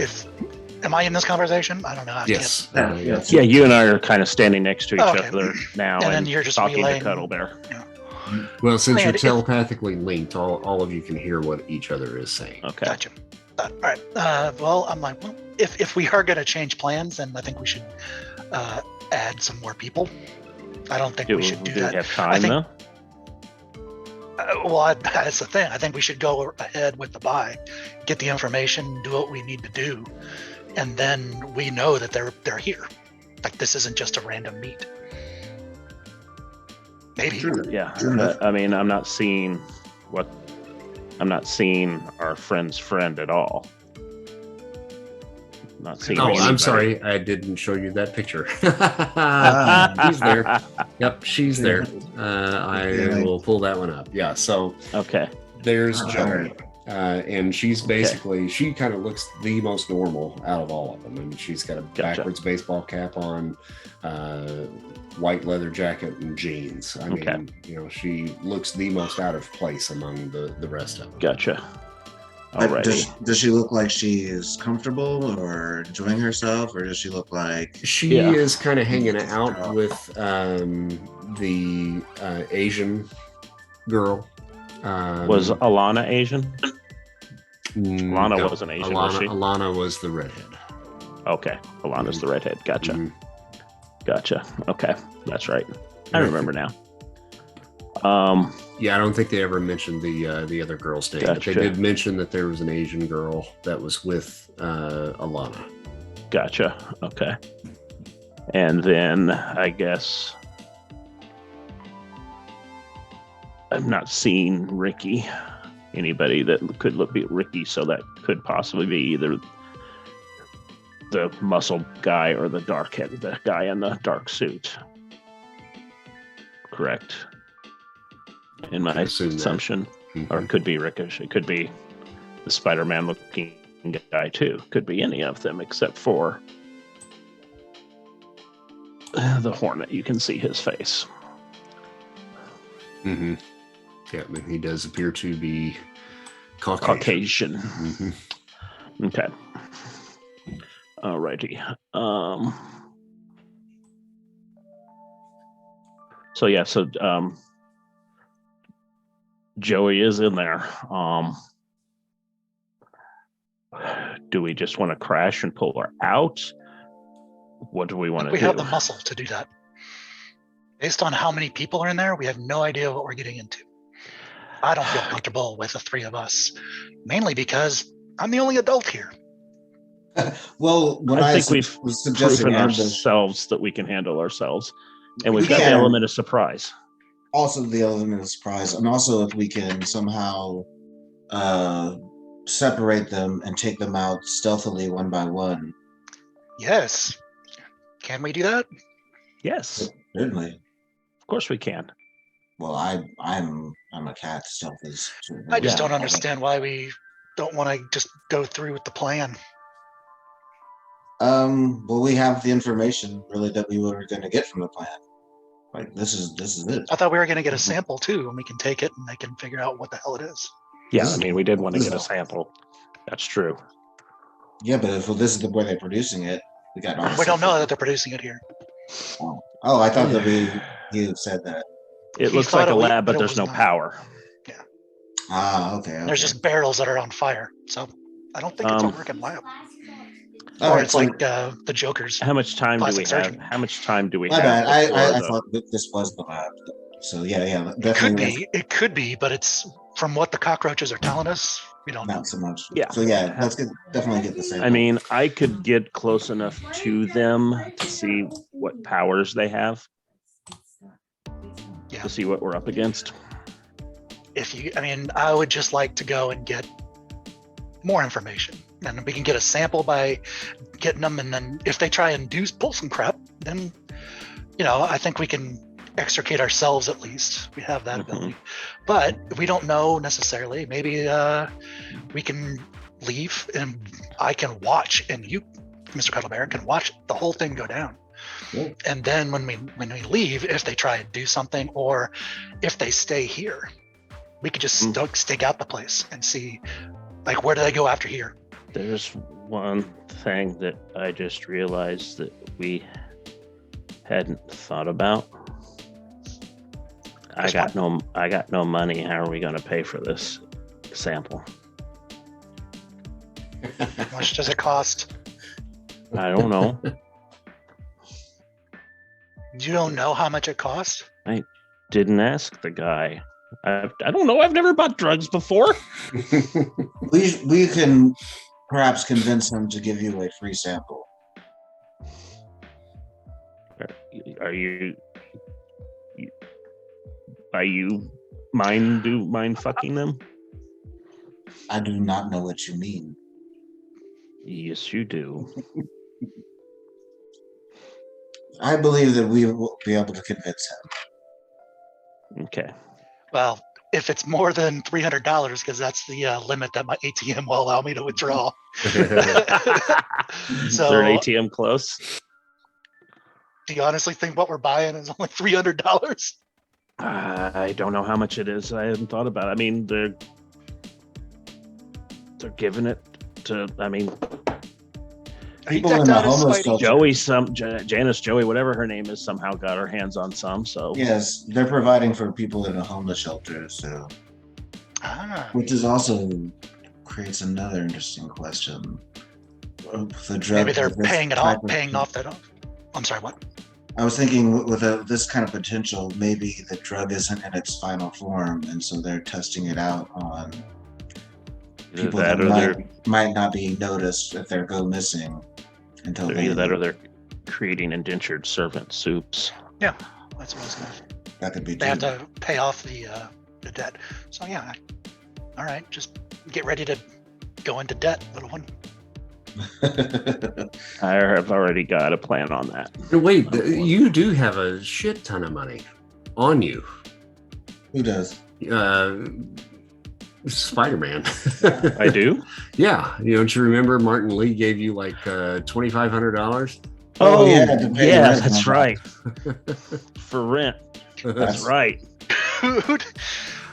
am I in this conversation? I don't know. Yes. Yeah, you and I are kind of standing next to each other now, and then you're just talking relaying to Cuddle Bear. Yeah. Well, since you're telepathically linked, all of you can hear what each other is saying. Okay. Gotcha. All right. Well, I'm like, if we are going to change plans, then I think we should add some more people. I don't think we should do that. Do we have time, though? That's the thing. I think we should go ahead with the buy, get the information, do what we need to do, and then we know that they're here. Like, this isn't just a random meet. Maybe. Sure. Yeah. I mean, I'm not seeing our friend's friend at all. Not seeing. Oh, anybody. I'm sorry, I didn't show you that picture. She's there. Yep, she's there. I will pull that one up. Yeah. So okay. There's Joey. And she's basically, she kind of looks the most normal out of all of them. I mean, she's got a backwards baseball cap on, white leather jacket and jeans. I mean, she looks the most out of place among the rest of them. Gotcha. Does she look like she is comfortable or enjoying herself, or does she look like she is kind of hanging out with the Asian girl? Was Alana Asian? Alana wasn't Asian, was she? Alana was the redhead. Okay, Alana's the redhead. Gotcha. Gotcha. Okay, that's right. I remember now. Yeah, I don't think they ever mentioned the other girl's name. Gotcha. But they did mention that there was an Asian girl that was with Alana. Gotcha. Okay. And then I guess I'm not seeing Ricky. Anybody that could look be Ricky, so that could possibly be either the muscle guy or the the guy in the dark suit. Correct. In my assumption. Mm-hmm. Or it could be Ricochet. It could be the Spider-Man looking guy too. Could be any of them except for the Hornet. You can see his face. Mm-hmm. Yeah, I mean, he does appear to be Caucasian. Mm-hmm. Okay. Alrighty. So Joey is in there. Do we just want to crash and pull her out? What do we want to do? We have the muscle to do that. Based on how many people are in there, we have no idea what we're getting into. I don't feel comfortable with the three of us, mainly because I'm the only adult here. Well, I think we've proven ourselves that we can handle ourselves, and we've got the element of surprise. Also, the element of surprise, and also if we can somehow separate them and take them out stealthily one by one. Yes. Can we do that? Yes. Certainly. Of course we can. Well, I'm a cat. Stealth is. I just don't understand why we don't want to just go through with the plan. Well, we have the information really that we were going to get from the plan. Like this is it. I thought we were going to get a sample too, and we can take it and they can figure out what the hell it is. Yeah, I mean, we did want to get a sample. That's true. Yeah, but if this is the way they're producing it, we got. We don't know that they're producing it here. Oh, I thought that you said that. It He looks thought like a it was- lab, but it there's was no not. power. Ah, okay. There's just barrels that are on fire. So I don't think it's a working lab. All Or right, it's so- like the Joker's. How much time do we Plastic have? surgeon. How much time do we My have? bad. I before thought that this was the lab. So yeah, It could definitely be. It could be, but it's from what the cockroaches are telling us. We don't know. not so much. Yeah. So yeah, let's definitely get the sample. I mean, I could get close enough to them to see what powers they have. Yeah. To see what we're up against. I would just like to go and get more information, and we can get a sample by getting them, and then if they try and pull some crap, then I think we can extricate ourselves at least. We have that ability, but we don't know necessarily. Maybe we can leave, and I can watch, and you, Mr. Cuddlebear, can watch the whole thing go down. Yeah. And then when we leave, if they try and do something, or if they stay here, we could just stake out the place and see, like, where do they go after here? There's one thing that I just realized that we hadn't thought about. I got no money. How are we going to pay for this sample? How much does it cost? I don't know. You don't know how much it costs? Didn't ask the guy. I don't know. I've never bought drugs before. we can perhaps convince him to give you a free sample. Are you mind fucking them? I do not know what you mean. Yes, you do. I believe that we will be able to convince him. Okay. Well, if it's more than $300, because that's the limit that my ATM will allow me to withdraw. Is there an ATM close? Do you honestly think what we're buying is only $300? I don't know how much it is. I haven't thought about it. I mean, they're giving it to. I mean, People in the homeless Joey, Janice, Joey, whatever her name is, somehow got her hands on some. So yes, they're providing for people in a homeless shelter. So, which is also creates another interesting question. The drug, maybe they're paying off that. I'm sorry, what? I was thinking with this kind of potential, maybe the drug isn't in its final form, and so they're testing it out on people that might not be noticed if they go missing until either that or they're creating indentured servant soups. Yeah, that's what I was going to. That could be. They have to pay off the debt. So yeah, all right, just get ready to go into debt, little one. I have already got a plan on that. Wait, you do have a shit ton of money on you. Who does? Spider-Man. I do? Yeah. Don't you remember Martin Lee gave you like $2,500? Oh, yeah, that's right. For rent. That's right. Dude,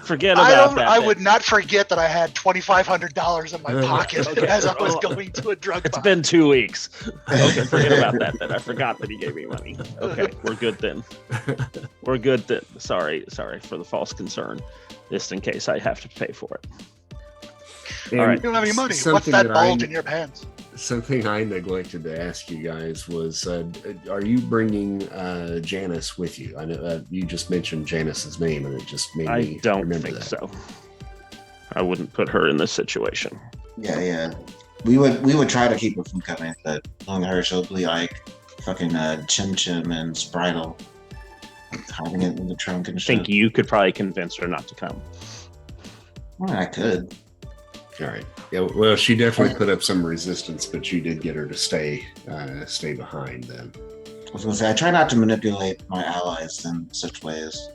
Forget about that. I would not forget that I had $2,500 in my pocket as I was going to a drug It's buy. been 2 weeks. Okay, forget about that then. I forgot that he gave me money. Okay, we're good then. We're good then. Sorry for the false concern. Just in case I have to pay for it. And all right. You don't have any money. What's something that bulge in your pants? Something I neglected to ask you guys was, are you bringing Janice with you? I know you just mentioned Janice's name, and it just made me I don't remember think that. so. I wouldn't put her in this situation. Yeah. We would try to keep her from coming, but knowing her, she'll be like fucking Chim Chim and Spritle, hiding it in the trunk and I shit. think you could probably convince her not to come. Well, I could. All right. Yeah. Well, she definitely put up some resistance, but you did get her to stay behind. Then. I was gonna say I try not to manipulate my allies in such ways.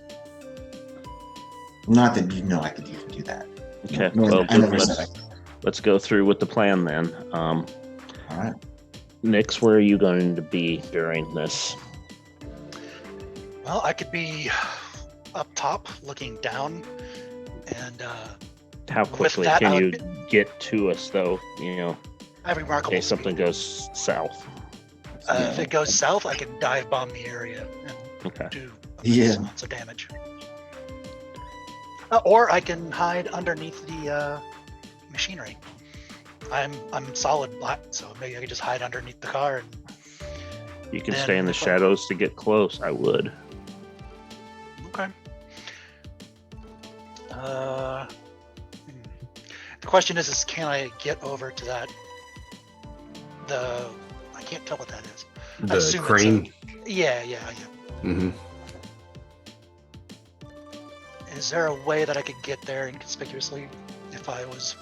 Not that I could even do that. Okay. No, Well, I never said I could. let's go through with the plan then. All right. Nix, where are you going to be during this? Well, I could be up top looking down, and How quickly that, can I you would get to us, though? I have In remarkable case something goes south. If it goes south, I can dive bomb the area and do amounts of damage. Or I can hide underneath the machinery. I'm solid black, so maybe I could just hide underneath the car. And you can stay in the shadows to get close. I would. Okay. The question is can I get over to that? I can't tell what that is. The crane. Yeah. Mm-hmm. Is there a way that I could get there inconspicuously if I was,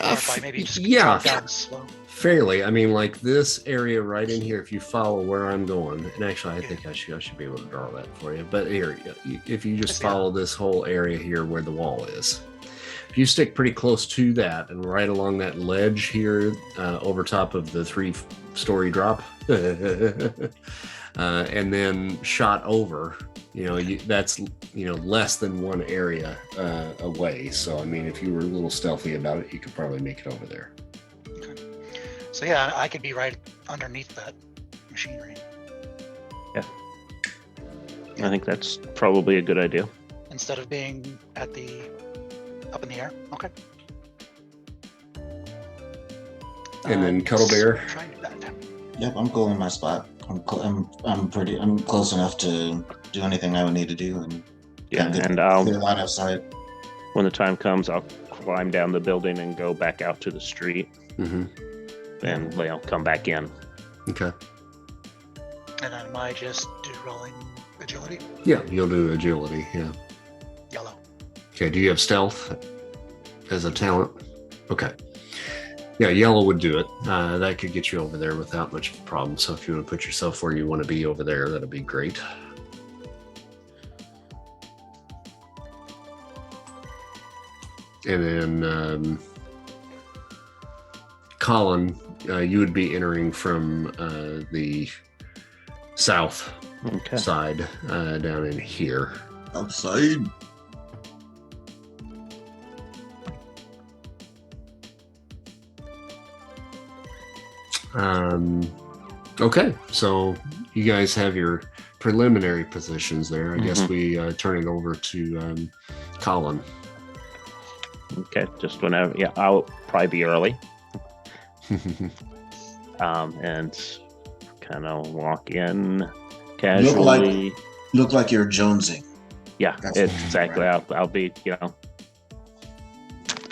or if I maybe just drop down slow? Fairly. I mean, like this area right in here, if you follow where I'm going, and actually I think I should be able to draw that for you. But here, if you just follow this whole area here where the wall is, if you stick pretty close to that and right along that ledge here over top of the 3-story drop, and then shot over, that's less than one area away. So I mean, if you were a little stealthy about it, you could probably make it over there. Okay. So yeah, I could be right underneath that machinery. Yeah, I think that's probably a good idea. Instead of being up in the air. Okay. And then Cuddle Bear. Trying to do that. Yep, I'm cool in my spot. I'm close enough to do anything I would need to do, and and I'll clear line of sight. When the time comes, I'll climb down the building and go back out to the street, and I'll come back in. Okay. And then am I just rolling agility? Yeah, you'll do agility. Yeah. Yellow. Okay. Do you have stealth as a talent? Okay. Yeah, yellow would do it. That could get you over there without much of a problem. So if you want to put yourself where you want to be over there, that'd be great. And then Colin, you would be entering from the south side down in here. Outside. Okay, so you guys have your preliminary positions there. I guess we turn it over to Colin. Okay, just whenever. Yeah, I'll probably be early. And kind of walk in casually. Look like you're jonesing. Yeah, exactly. Right. I'll be,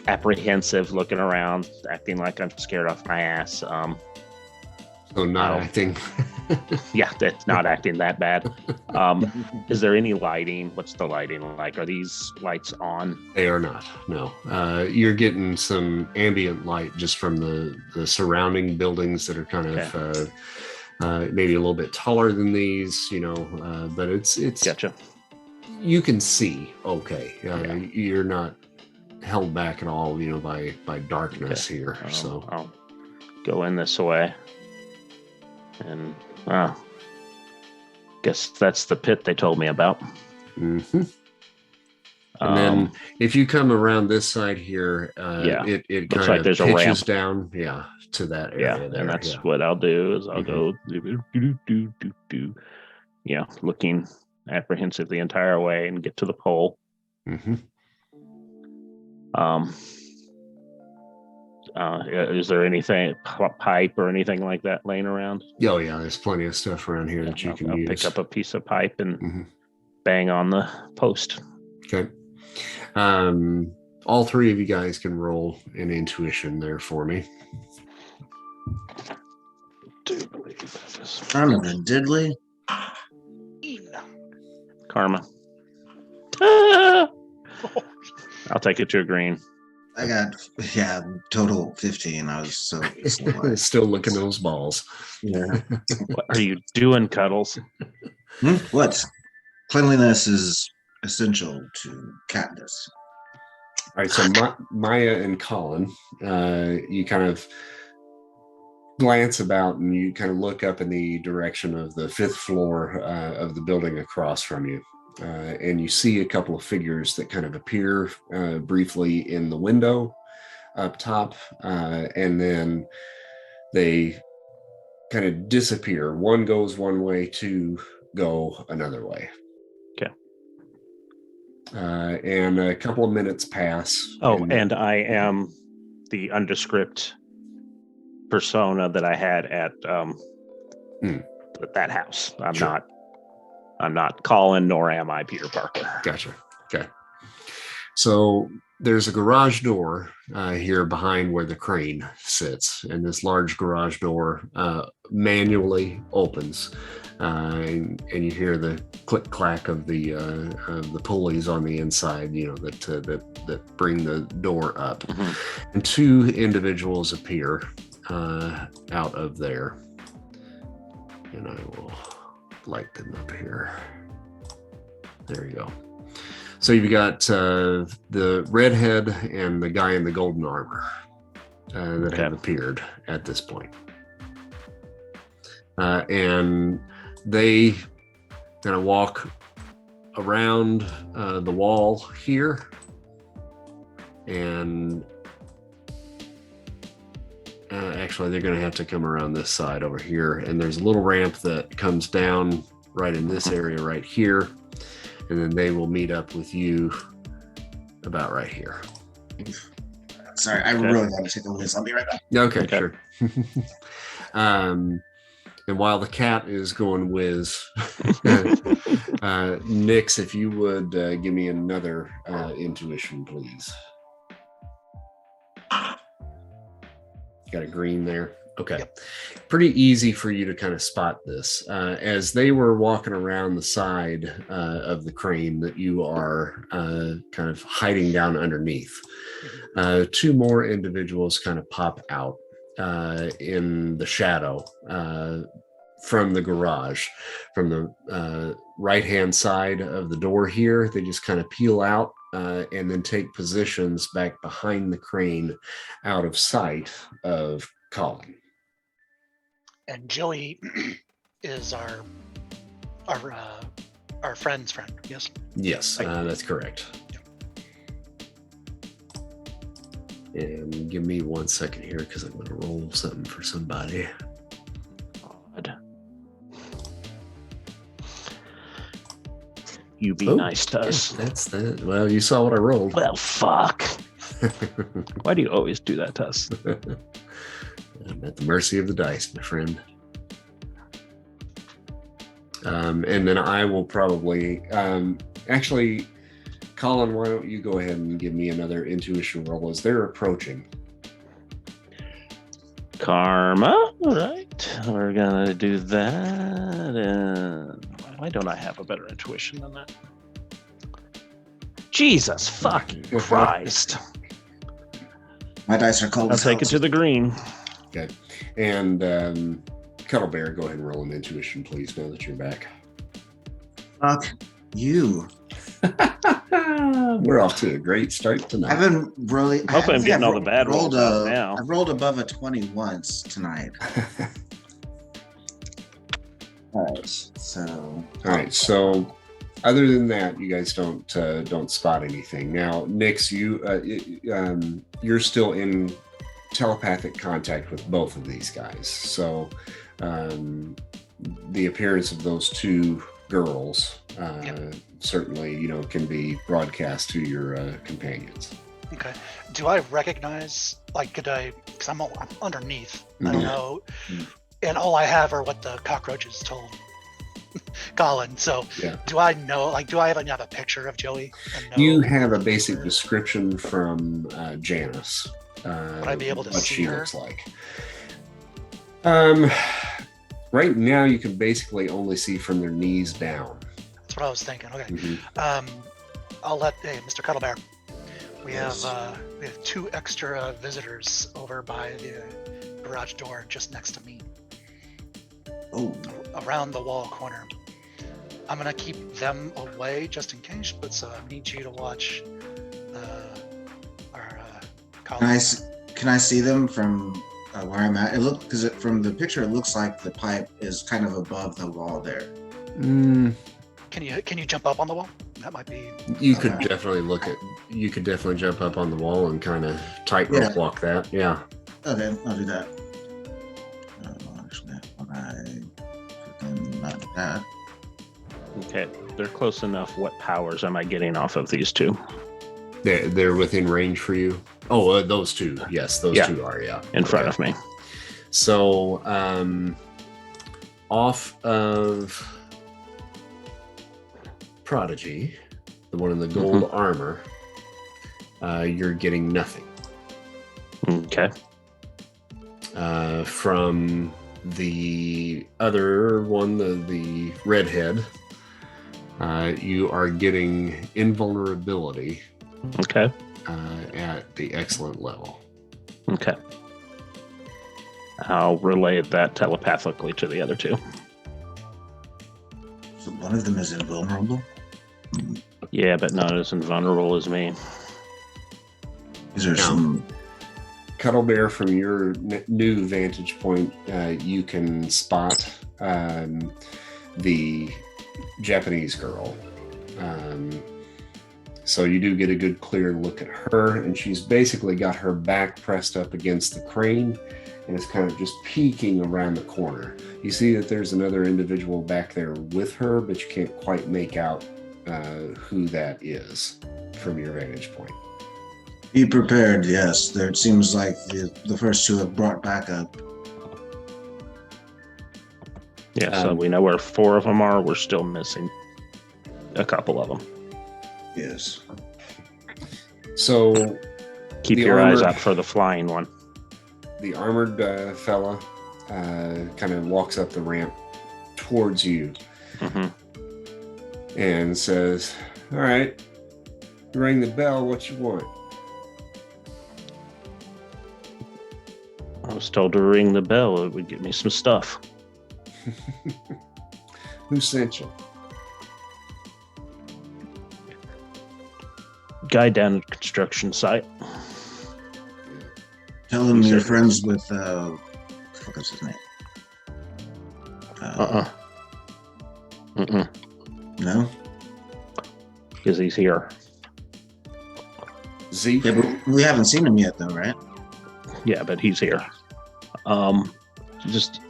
apprehensive, looking around, acting like I'm scared off my ass. So not acting. Yeah, that's not acting that bad. Is there any lighting? What's the lighting like? Are these lights on? They are not. No. You're getting some ambient light just from the surrounding buildings that are kind of maybe a little bit taller than these, but it's gotcha. You can see okay. You're not held back at all, by darkness here. So I'll go in this way. And guess that's the pit they told me about. Mm-hmm. And then if you come around this side here, it looks kind like of there's a ramp down, to that area. There. That's what I'll do is I'll go looking apprehensive the entire way and get to the pole. Is there anything, pipe or anything like that laying around? Oh yeah, there's plenty of stuff around here that you can use. Pick up a piece of pipe and bang on the post. Okay. All three of you guys can roll an intuition there for me. Do believe that is I'm a diddly. Karma. I'll take it to a green. I got total 15. I was so still looking at those balls. Yeah. What are you doing, Cuddles? What? Cleanliness is essential to Katniss. All right, so Maya and Colin, you kind of glance about and you kind of look up in the direction of the 5th floor of the building across from you. And you see a couple of figures that kind of appear briefly in the window up top, and then they kind of disappear. One goes one way, two go another way. Okay. And a couple of minutes pass. Oh, and I am the undescript persona that I had at that house. I'm not Colin, nor am I Peter Parker. Gotcha. Okay. So there's a garage door here behind where the crane sits, and this large garage door manually opens, and you hear the click clack of the pulleys on the inside, that bring the door up, Mm-hmm. and two individuals appear out of there, and I will light them up here. There you go. So you've got the redhead and the guy in the golden armor that have appeared at this point. And they kind of walk around the wall here, and actually they're going to have to come around this side over here, and there's a little ramp that comes down right in this area right here, and then they will meet up with you about right here. Sorry, I really got to take a whiz. I'll be right back. Okay. Sure. And while the cat is going whiz, Nix, if you would give me another intuition, please. Got a green there. Okay. Yep. Pretty easy for you to kind of spot this. As they were walking around the side of the crane that you are kind of hiding down underneath, two more individuals kind of pop out in the shadow from the garage, from the right-hand side of the door here. They just kind of peel out and then take positions back behind the crane out of sight of Colin. And Joey is our friend's friend. Yes. Yes, that's correct. And give me 1 second here because I'm going to roll something for somebody. God. You be nice to us. That's that. Well, you saw what I rolled. Well, fuck. Why do you always do that to us? I'm at the mercy of the dice, my friend. And then I will probably actually, Colin, why don't you go ahead and give me another intuition roll as they're approaching. Karma. All right. We're going to do that. And why don't I have a better intuition than that? Jesus fucking Christ. My dice are cold. I'll take it to the green. Okay. And Cuddle Bear, go ahead and roll an intuition, please, now that you're back. Fuck you. We're off to a great start tonight. I've been really. I hope I'm getting all the bad rolls out now. I've rolled above a 20 once tonight. All right. So other than that, you guys don't spot anything. Now, Nix, you're still in telepathic contact with both of these guys. So the appearance of those two girls certainly, can be broadcast to your companions. Okay. Do I recognize, because I'm underneath, I don't know, and all I have are what the cockroaches told Colin. So do I know, do I even have a picture of Joey? You have a basic description from Janice. Would I be able to what see she her? looks like? Right now, you can basically only see from their knees down. That's what I was thinking. Okay. Mm-hmm. I'll let Mr. Cuddlebear. We have two extra visitors over by the garage door just next to me. Oh. Around the wall corner. I'm gonna keep them away just in case, but so I need you to watch our Colin. Can I see them from where I'm at? Because from the picture, it looks like the pipe is kind of above the wall there. Can you jump up on the wall? That might be. You could definitely you could definitely jump up on the wall and kind of tightrope walk that. Yeah. Okay, I'll do that. that. Okay, they're close enough. What powers am I getting off of these two? They're within range for you. Oh, those two. Yes, those two are. Yeah, in front of me. So, off of Prodigy, the one in the gold armor, you're getting nothing. Okay. From the other one, the redhead, you are getting invulnerability. Okay. At the excellent level. Okay. I'll relay that telepathically to the other two. So one of them is invulnerable? Yeah, but not as invulnerable as me. Is there some... Cuddle Bear, from your new vantage point, you can spot the Japanese girl. So you do get a good clear look at her, and she's basically got her back pressed up against the crane and is kind of just peeking around the corner. You see that there's another individual back there with her, but you can't quite make out who that is from your vantage point. Be prepared, yes. There, it seems like the first two have brought back up. Yeah, so we know where 4 of them are. We're still missing a couple of them. Yes. So keep your eyes out for the flying one. The armored fella kind of walks up the ramp towards you and says, "All right, ring the bell. What you want?" I was told to ring the bell. It would get me some stuff. Who sent you? Guy down at the construction site. Tell him you're friends with what was his name? No? Because he's here. Zeke? Yeah, but we haven't seen him yet though, right? Yeah, but he's here. Just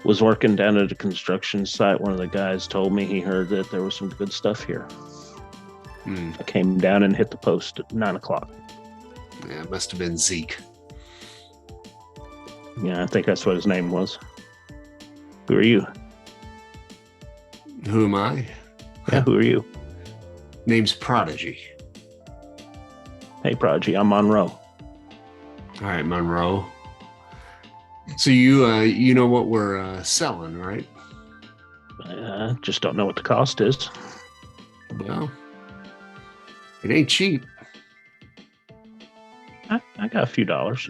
was working down at a construction site. One of the guys told me he heard that there was some good stuff here. I came down and hit the post at 9 o'clock. Yeah, it must have been Zeke. Yeah, I think that's what his name was. Who are you? Who am I? Yeah, who are you? Name's Prodigy. Hey, Prodigy, I'm Monroe. All right, Monroe. So you know what we're selling, right? Just don't know what the cost is. Well, it ain't cheap. I got a few dollars.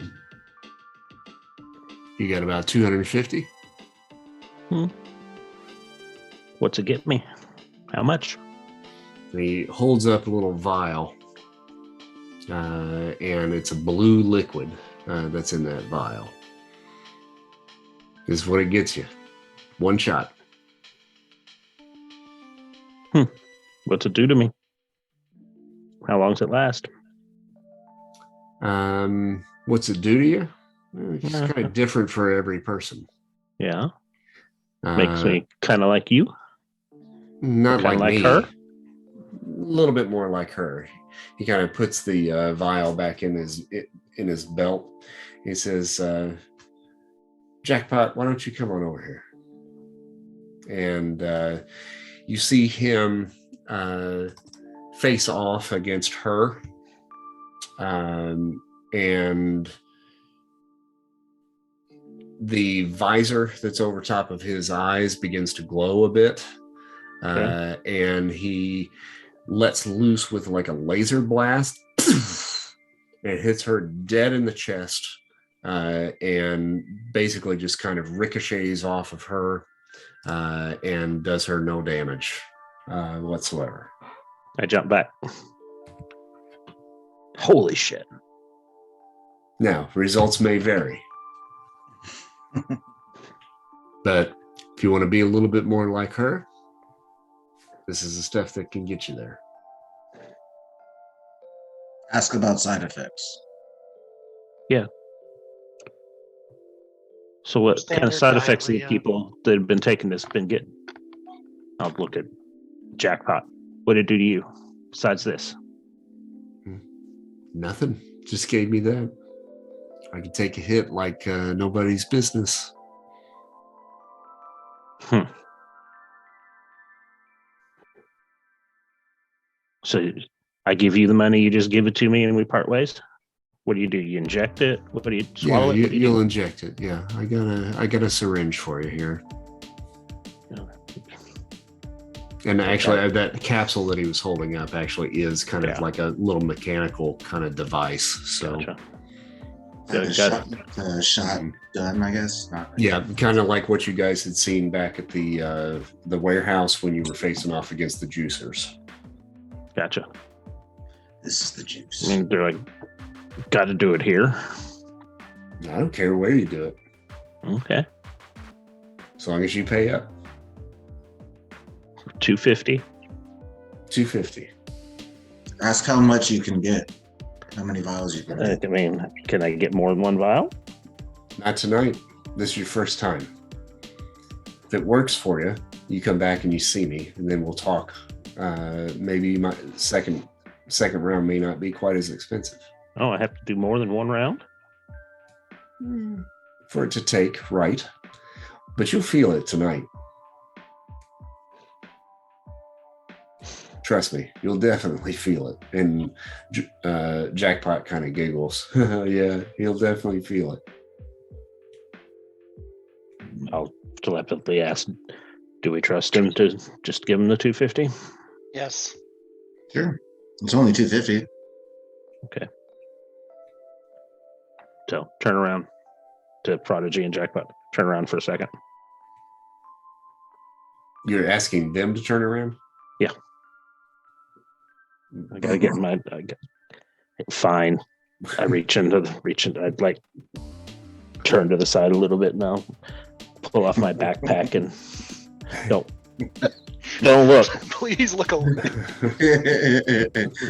You got about 250? What's it get me? How much? And he holds up a little vial, and it's a blue liquid that's in that vial. This is what it gets you. One shot. What's it do to me? How long does it last? What's it do to you? It's kind of different for every person. Yeah. Makes me kind of like you. Not like like me. her. A little bit more like her. He kind of puts the vial back in his belt. He says, "Jackpot, why don't you come on over here?" And you see him face off against her, and the visor that's over top of his eyes begins to glow a bit. And he lets loose with like a laser blast. It hits her dead in the chest, and basically just kind of ricochets off of her and does her no damage whatsoever. I jump back. Holy shit. Now, results may vary. But if you want to be a little bit more like her, this is the stuff that can get you there. Ask about side effects. Yeah. So what kind of Standard side effects do the diarrhea. people that have been taking this been getting? I'll look at Jackpot. What did it do to you besides this? Nothing. Just gave me that. I could take a hit like nobody's business. So I give you the money, you just give it to me, and we part ways. What do? You inject it? What do you swallow it? You'll inject it. Yeah, I got a syringe for you here. And actually, that capsule that he was holding up actually is kind of like a little mechanical kind of device. So, shotgun, I guess. Yeah, kind of like what you guys had seen back at the warehouse when you were facing off against the juicers. Gotcha. This is the juice. I mean, they're like, got to do it here. I don't care where you do it. Okay. As long as you pay up. $250. $250. Ask how much you can get. How many vials you can get. I mean, can I get more than one vial? Not tonight. This is your first time. If it works for you, you come back and you see me, and then we'll talk. Maybe my second round may not be quite as expensive. Oh, I have to do more than one round? For it to take, right. But you'll feel it tonight. Trust me, you'll definitely feel it. And Jackpot kind of giggles. Yeah, he'll definitely feel it. I'll telepathically ask, do we trust him to just give him the $250? Yes. Sure. It's only $250. Okay. So turn around to Prodigy and Jackpot. Turn around for a second. You're asking them to turn around? Yeah. I gotta get fine. I reach into. I'd like turn to the side a little bit now. Pull off my backpack and don't look. Please look away. I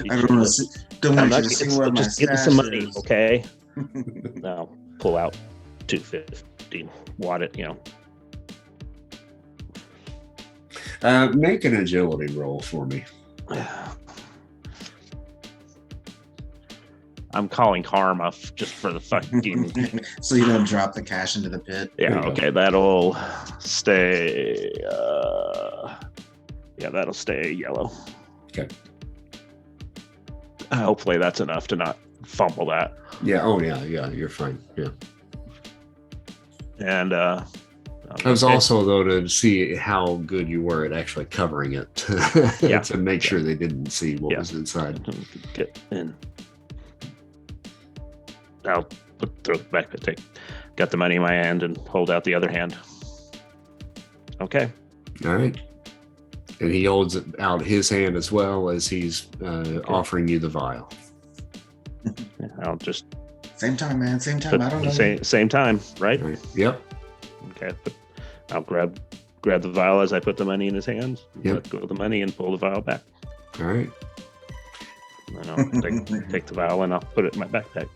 don't want to see. Don't want you to see where my just get some money, is. okay? Now pull out $250. Wad it, Make an agility roll for me. I'm calling karma just for the fucking. So you don't drop the cash into the pit. Yeah, okay, that'll stay. That'll stay yellow. Okay. Hopefully that's enough to not fumble that. Yeah. Oh, yeah. You're fine. Yeah. And I was also though to see how good you were at actually covering it to make sure they didn't see what was inside. Get in. I'll throw it back. Got the money in my hand and hold out the other hand. Okay. All right. And he holds out his hand as well as he's offering you the vial. I'll just same time, man. Same time. I don't know. Same time, right? Yep. Okay. I'll grab the vial as I put the money in his hands. Yep. Let go of the money and pull the vial back. All right. And I'll take the vial and I'll put it in my backpack.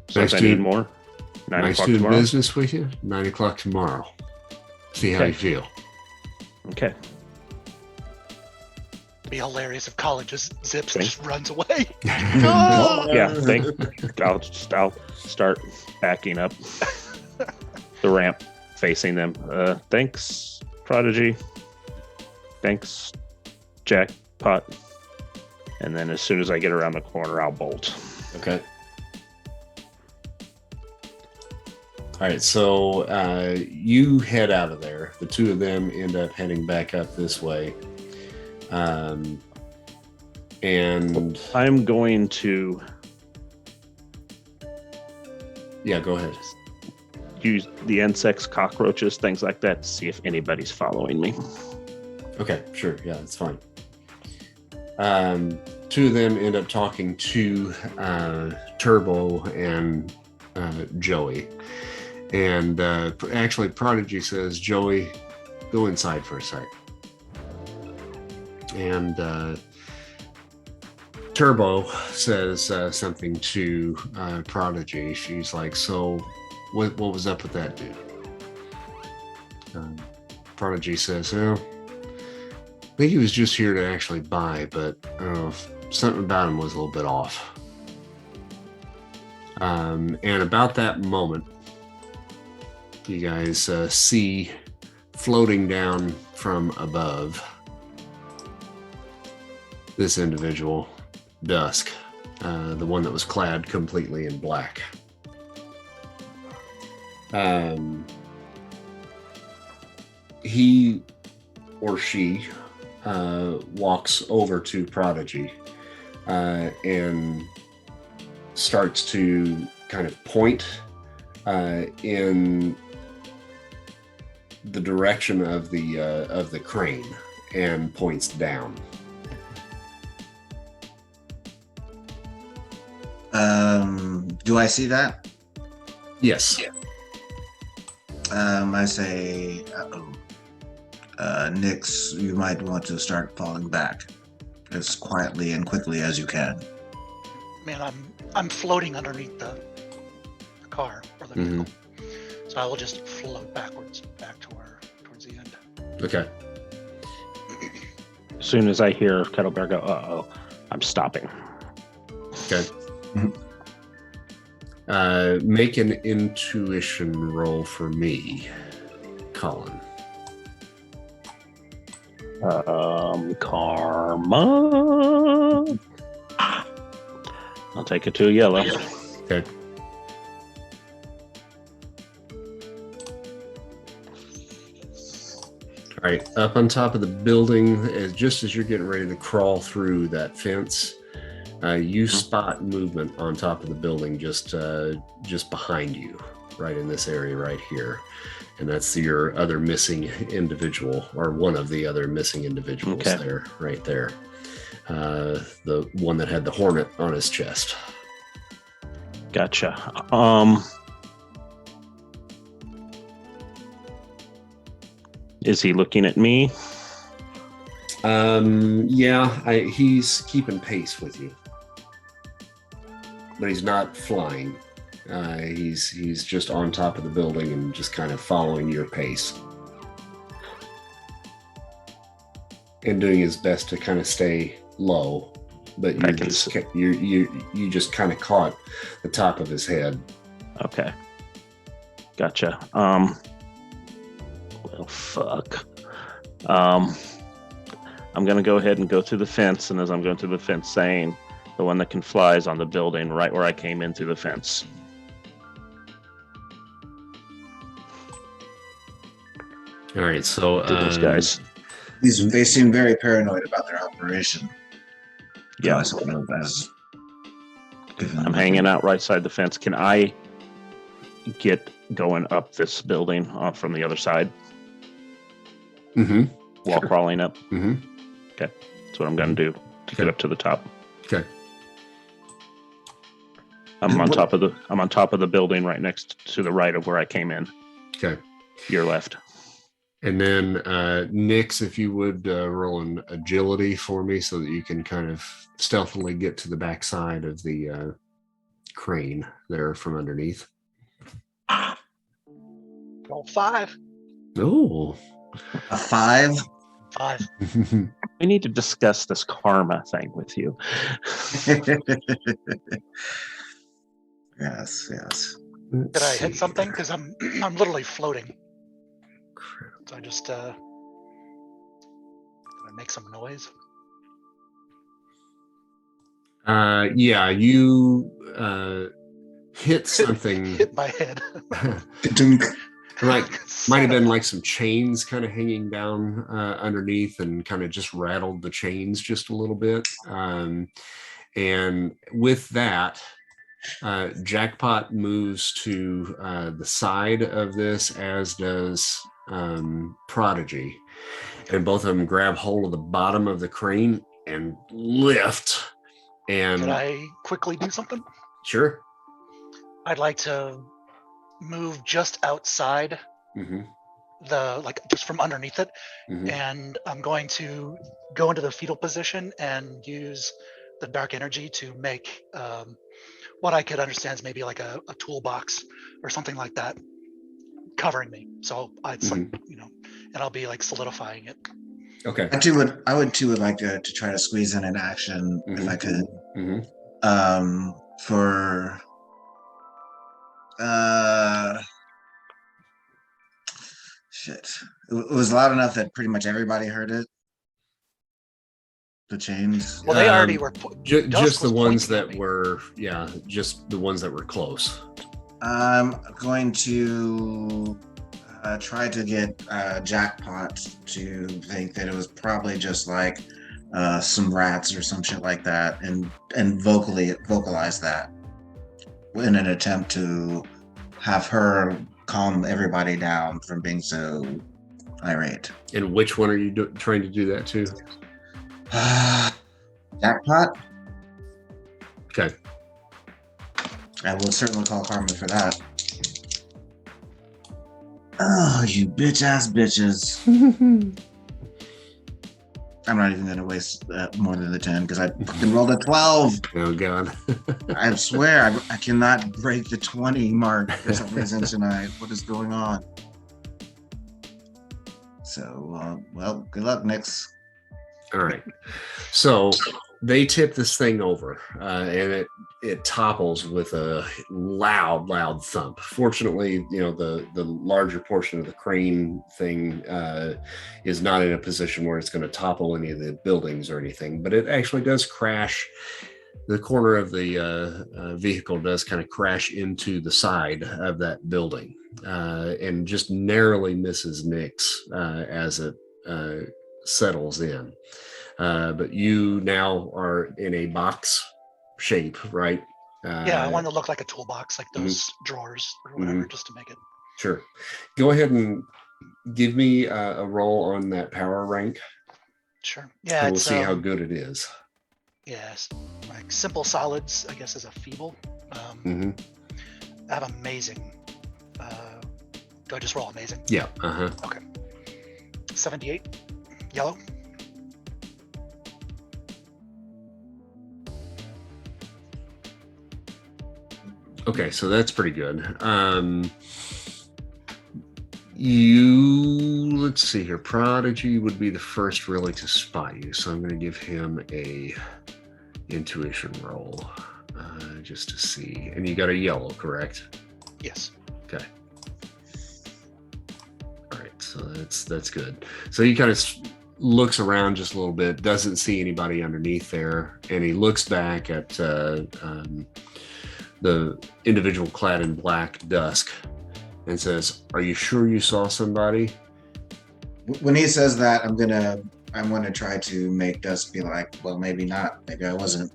So Nice if I need more, 9 nice o'clock doing tomorrow. business with you. 9 o'clock tomorrow. See how you feel. Okay. It'd be hilarious if college just zips and just runs away. Yeah. I'll start backing up the ramp, facing them. Thanks, Prodigy. Thanks, Jackpot. And then as soon as I get around the corner, I'll bolt. Okay. All right, so you head out of there. The two of them end up heading back up this way. And I'm going to go ahead. use the insects, cockroaches, things like that to see if anybody's following me. Okay, sure. Yeah, that's fine. Two of them end up talking to Turbo and Joey. And actually, Prodigy says, Joey, go inside for a sec. And Turbo says something to Prodigy. She's like, so what was up with that dude? Prodigy says, oh, think he was just here to actually buy, but something about him was a little bit off. And about that moment, you guys see floating down from above this individual, Dusk, the one that was clad completely in black. He or she walks over to Prodigy and starts to kind of point in the direction of the crane and points down. Do I see that? Yes. I say, Nix, you might want to start falling back as quietly and quickly as you can. Man, I'm floating underneath the car or the vehicle, so I will just float backwards back towards the end. Okay. As soon as I hear Kettlebear go, I'm stopping. Okay. Make an intuition roll for me, Colin. Karma. I'll take it to a yellow. Okay. All right, up on top of the building, just as you're getting ready to crawl through that fence, you spot movement on top of the building, just behind you, right in this area right here, and that's your other missing individual, or one of the other missing individuals. Okay. There, right there, the one that had the hornet on his chest. Gotcha. Is he looking at me? Yeah, he's keeping pace with you, but he's not flying. He's just on top of the building and just kind of following your pace and doing his best to kind of stay low. But you just kind of caught the top of his head. Okay, gotcha. Well, fuck. I'm gonna go ahead and go through the fence, and as I'm going through the fence, saying, "The one that can fly is on the building right where I came in through the fence." All right, so those guys. They seem very paranoid about their operation. Yeah, I'm hanging out right side the fence. Can I get going up this building from the other side? While crawling up. Okay, that's what I'm gonna do to get up to the top. Okay. I'm on top of the building right next to the right of where I came in. Okay. Your left. And then Nix, if you would roll an agility for me so that you can kind of stealthily get to the backside of the crane there from underneath. Roll 5. Oh. A 5? 5. We need to discuss this karma thing with you. Yes. Did I hit something? Because I'm literally floating. So I just did I make some noise? Yeah, you hit something. Hit my head. Like might have been like some chains kind of hanging down underneath, and kind of just rattled the chains just a little bit. And with that, Jackpot moves to the side of this, as does Prodigy, and both of them grab hold of the bottom of the crane and lift. And can I quickly do something? Sure. I'd like to move just outside just from underneath it, and I'm going to go into the fetal position and use the dark energy to make what I could understand is maybe like a toolbox or something like that covering me. So it's like, and I'll be like solidifying it. Okay. I would too would like to try to squeeze in an action if I could. For shit. It was loud enough that pretty much everybody heard it. The chains. Well, they already were. Just the ones pointing at that me. were, just the ones that were close. I'm going to try to get Jackpot to think that it was probably just like some rats or some shit like that, and vocalize that in an attempt to have her calm everybody down from being so irate. And which one are you trying to do that to? Jackpot. Okay. I will certainly call Carmen for that. Oh, you bitch ass bitches. I'm not even going to waste more than the 10 because I fucking rolled a 12. Oh, God. I swear I cannot break the 20 mark for some reason tonight. What is going on? So, well, good luck, Nix. All right. So they tip this thing over and it topples with a loud thump. Fortunately, the larger portion of the crane thing is not in a position where it's going to topple any of the buildings or anything, but it actually does crash. The corner of the vehicle does kind of crash into the side of that building and just narrowly misses Nix as it settles in. But you now are in a box shape, right? Yeah, I want to look like a toolbox, like those drawers or whatever, just to make it. Sure. Go ahead and give me a roll on that power rank. Sure. Yeah, and we'll see how good it is. Yes, like simple solids, I guess, is a feeble. I have amazing. Do I just roll amazing? Yeah. Okay. 78. Yellow. Okay, so that's pretty good. Let's see here. Prodigy would be the first really to spot you, so I'm going to give him a intuition roll just to see. And you got a yellow, correct? Yes. Okay. All right, so that's good. So he kind of looks around just a little bit, doesn't see anybody underneath there, and he looks back at the individual clad in black Dusk and says, "Are you sure you saw somebody?" When he says that, I'm gonna try to make Dusk be like, well, maybe not. Maybe I wasn't.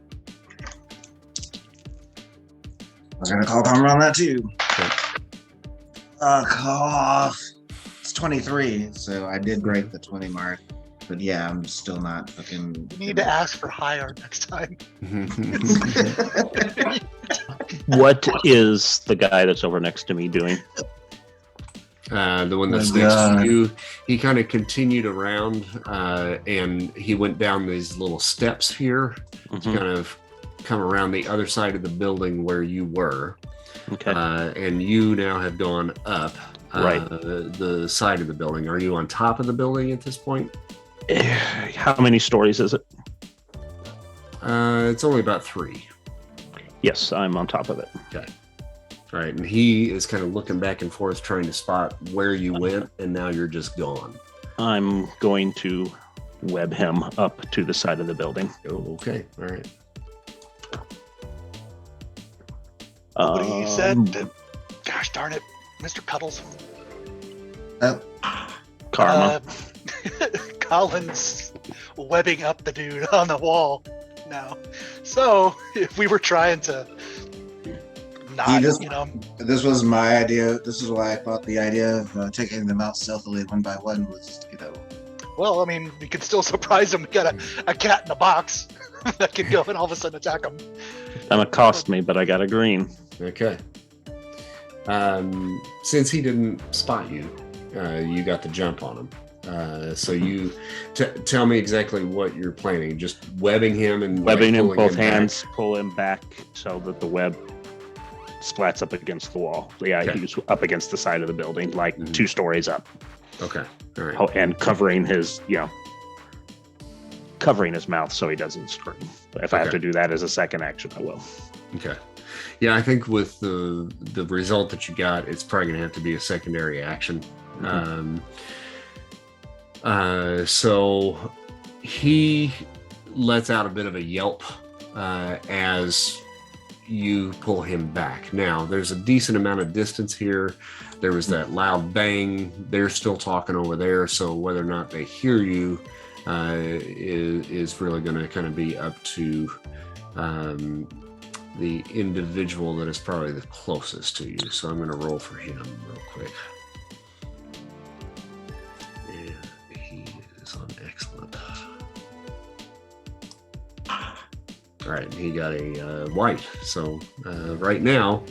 I was gonna call Palmer on that too. Okay. Cough. It's 23, so I did break the 20 mark. But yeah, I'm still not fucking. You need to ask for higher next time. What is the guy that's over next to me doing? The one that's next to you, he kind of continued around and he went down these little steps here to kind of come around the other side of the building where you were. Okay. And you now have gone up the side of the building. Are you on top of the building at this point? How many stories is it? It's only about 3. Yes, I'm on top of it. Okay. All right. And he is kind of looking back and forth trying to spot where you went, and now you're just gone. I'm going to web him up to the side of the building. Oh, okay. All right. What he said, gosh darn it, Mr. Cuddles. Karma. Colin's webbing up the dude on the wall now. So if we were trying to not, this was my idea. This is why I thought the idea of taking them out stealthily one by one was, Well, I mean, we could still surprise them. We got a cat in a box that could go and all of a sudden attack them. Gonna cost me, but I got a green. Okay. Since he didn't spot you, you got the jump on him. So you tell me exactly what you're planning. Just webbing him and webbing him both hands, pull him back so that the web splats up against the wall. Yeah, okay. He's up against the side of the building, like 2 stories up. Okay, all right. And covering his, covering his mouth so he doesn't scream. But if I have to do that as a second action, I will. Okay. Yeah, I think with the result that you got, it's probably going to have to be a secondary action. So he lets out a bit of a yelp as you pull him back. Now, there's a decent amount of distance here. There was that loud bang. They're still talking over there, so whether or not they hear you is really going to kind of be up to the individual that is probably the closest to you. So I'm going to roll for him real quick. And he is on excellent. All right, he got a white. So right now,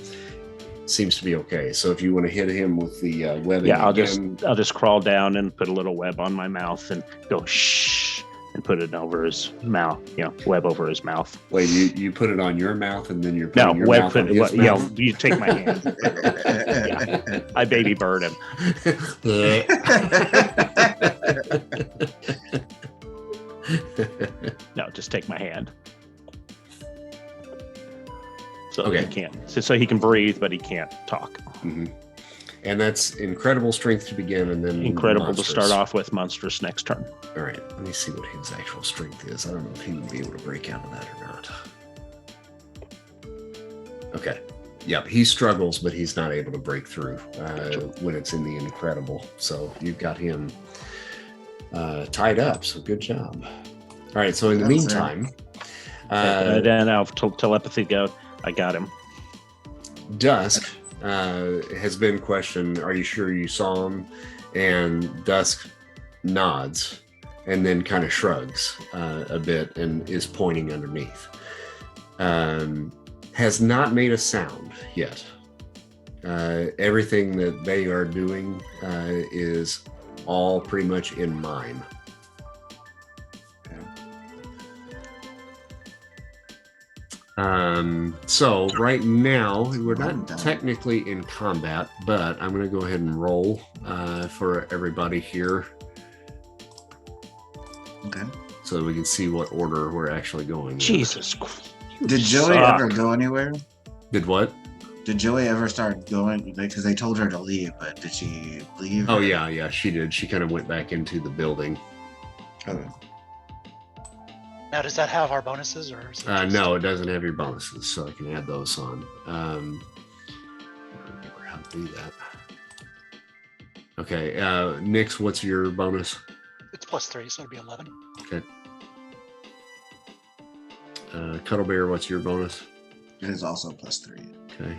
seems to be okay. So if you want to hit him with the webbing, I'll just crawl down and put a little web on my mouth and go shh and put it over his mouth. Web over his mouth. Wait, you put it on your mouth and then you're putting your web mouth on his mouth? You take my hand. I baby bird him. No, just take my hand. So he can't. So he can breathe, but he can't talk. Mm-hmm. And that's incredible strength to begin, and then incredible monstrous. To start off with. Monstrous next turn. All right, let me see what his actual strength is. I don't know if he would be able to break out of that or not. Okay. Yep, he struggles, but he's not able to break through when it's in the incredible. So you've got him tied up. So good job. All right. So in the meantime, then I'll telepathy go. I got him. Dusk has been questioned. Are you sure you saw him? And Dusk nods and then kind of shrugs a bit and is pointing underneath. Has not made a sound yet. Everything that they are doing is all pretty much in mime. So right now we're not technically in combat, but I'm going to go ahead and roll for everybody here. Okay. So that we can see what order we're actually going. Jesus Christ. Did Joey ever go anywhere? Did what? Did Joey ever start going? Because they told her to leave, but did she leave? Oh, yeah, she did. She kind of went back into the building. Okay. Now, does that have our bonuses, or is it no, it doesn't have your bonuses, so I can add those on. I don't remember how to do that. Okay, Nix, what's your bonus? It's +3, so it'd be 11. Okay. Cuddle Bear, what's your bonus? It is also +3. Okay.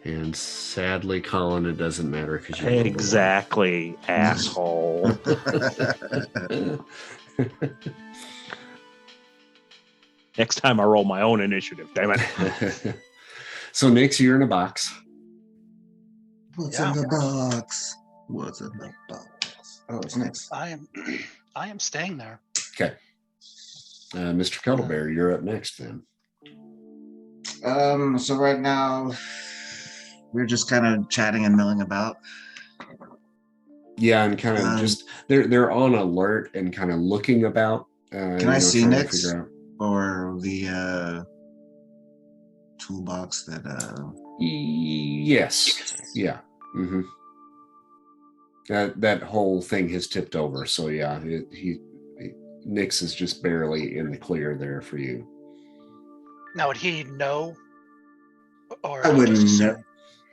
And sadly, Colin, it doesn't matter because you're exactly, asshole. Next time I roll my own initiative, damn it. So, Nix, you're in a box. What's in the box? What's in the box? Oh, it's Nix. I am staying there. Okay. Mr. Cuddlebear, you're up next then. So right now we're just kind of chatting and milling about. Yeah, and kind of just they're on alert and kind of looking about. Can I see Nix or the toolbox that? Yes. Yeah. Mm-hmm. That whole thing has tipped over. So yeah, Nix is just barely in the clear there for you. Now, would he know? Or I wouldn't know.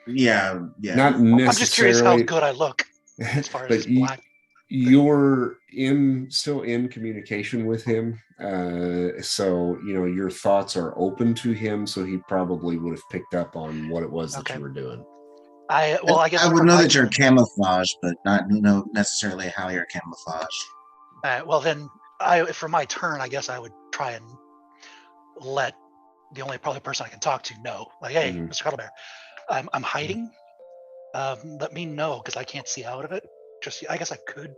Yeah. Not necessarily. I'm just curious how good I look as far as black. You're still in communication with him, so your thoughts are open to him. So he probably would have picked up on what it was that you were doing. I guess I would know that you're camouflaged, but not know necessarily how you're camouflaged. Well, then, for my turn, I guess I would try and let the only probably person I can talk to know. Like, hey, Mr. Cuddlebear, I'm hiding. Let me know because I can't see out of it. I guess I could,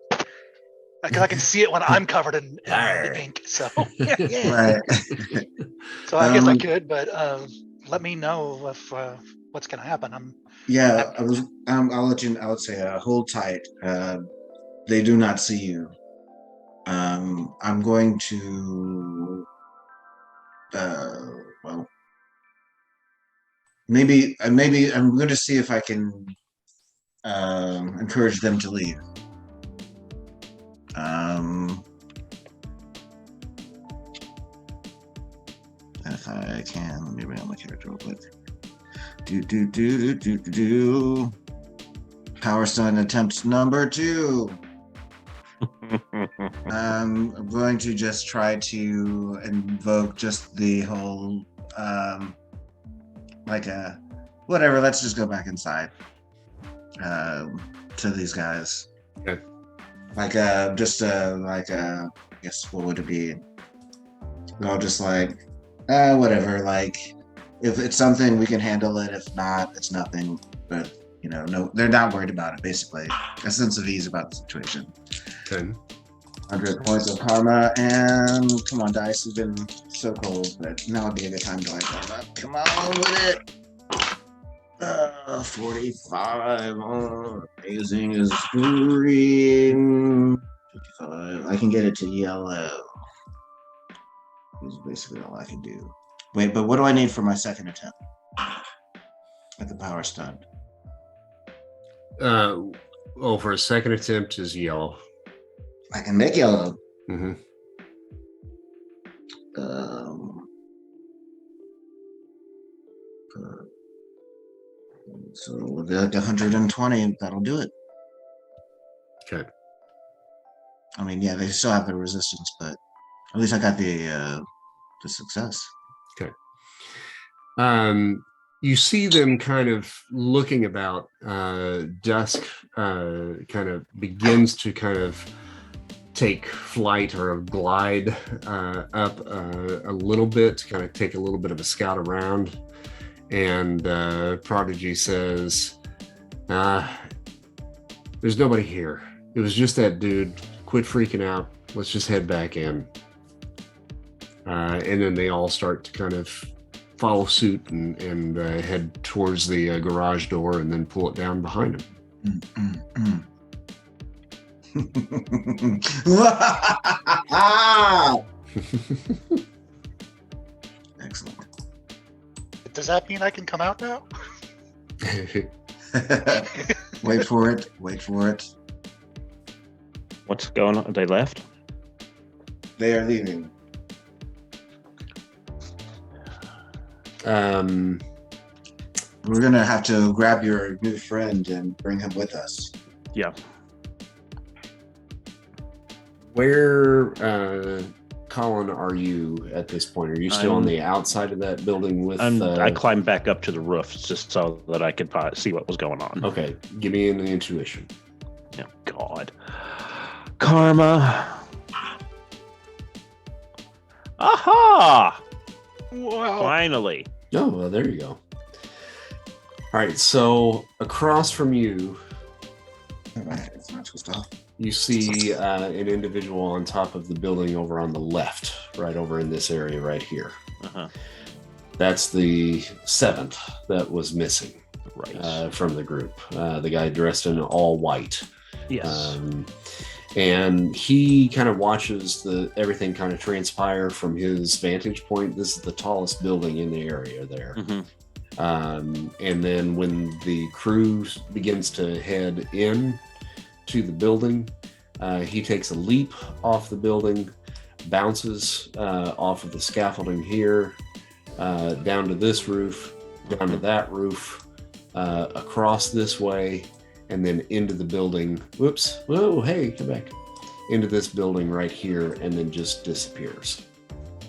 because I can see it when I'm covered in ink. So yeah. Right. So I guess I could, but let me know if what's going to happen. I'll let you. I would say hold tight. They do not see you. I'm going to. Well, maybe I'm going to see if I can encourage them to leave. If I can, let me bring up my character real quick. Do. Power Stone attempt number 2. I'm going to just try to invoke just the whole, like a whatever. Let's just go back inside to these guys. Okay. Like I guess what would it be? I'll just like whatever. Like if it's something, we can handle it. If not, it's nothing. But no, they're not worried about it. Basically, a sense of ease about the situation. Okay. 100 points of karma, and come on, dice. You've been so cold, but now would be a good time to like warm up. Come on with it. 45. Oh, amazing is green. 55. I can get it to yellow. This is basically all I can do. Wait, but what do I need for my second attempt at the power stun? For a second attempt is yellow. I can make yellow. Mm-hmm. So with like 120, that'll do it. Okay. I mean, yeah, they still have the resistance, but at least I got the success. Okay. You see them kind of looking about. Dusk kind of begins to kind of take flight or glide up a little bit to kind of take a little bit of a scout around. And Prodigy says, there's nobody here. It was just that dude. Quit freaking out. Let's just head back in. And then they all start to kind of follow suit and head towards the garage door and then pull it down behind them. Excellent. Does that mean I can come out now? Wait for it. What's going on? They left? They are leaving. We're gonna have to grab your new friend and bring him with us. Yeah. Where, Colin, are you at this point? Are you still on the outside of that building with... I climbed back up to the roof just so that I could see what was going on. Okay, give me an intuition. Oh, God. Karma. Aha! Wow. Finally. Oh, well, there you go. All right, so across from you, It's not too tough. you see an individual on top of the building over on the left, right over in this area right here. Uh-huh. That's the 7th that was missing Right. from the group. The guy dressed in all white. Yes. And he kind of watches everything kind of transpire from his vantage point. This is the tallest building in the area there. Mm-hmm. And then when the crew begins to head in to the building, he takes a leap off the building, bounces off of the scaffolding here, down to this roof, down to that roof, across this way, and then into the building. Whoops. Whoa, hey, come back. Into this building right here, and then just disappears.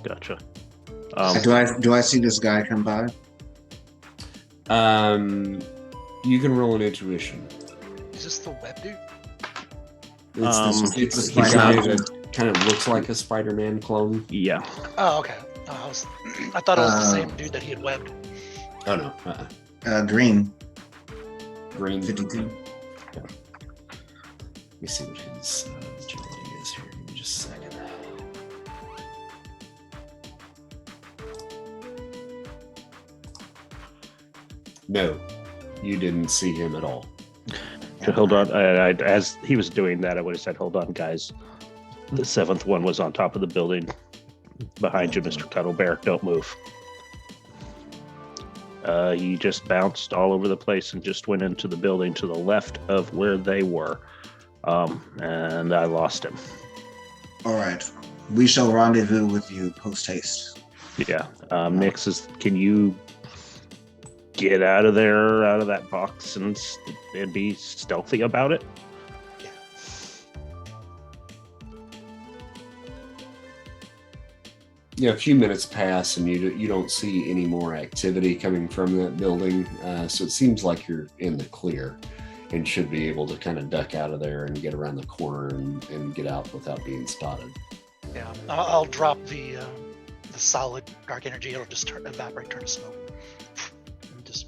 Gotcha. Do I see this guy come by? You can roll an intuition. Is this the web dude? It's the the guy Spider-Man. that kind of looks like a Spider-Man clone. Yeah. Oh, okay. I thought it was the same dude that he had webbed. Oh no, Green. green. 52. Let me see what his agility is here. Give me just a second. No, you didn't see him at all. So hold on. As he was doing that, I would have said, "Hold on, guys. The 7th one was on top of the building behind you, Mr. Cuddle Bear. Don't move. He just bounced all over the place and just went into the building to the left of where they were. And I lost him. All right. We shall rendezvous with you post haste. Yeah. Nix, can you get out of there, out of that box, and be stealthy about it? Yeah, a few minutes pass and you don't see any more activity coming from that building. So it seems like you're in the clear and should be able to kind of duck out of there and get around the corner and get out without being spotted. Yeah, I'll drop the solid dark energy. It'll just evaporate, turn to smoke, and just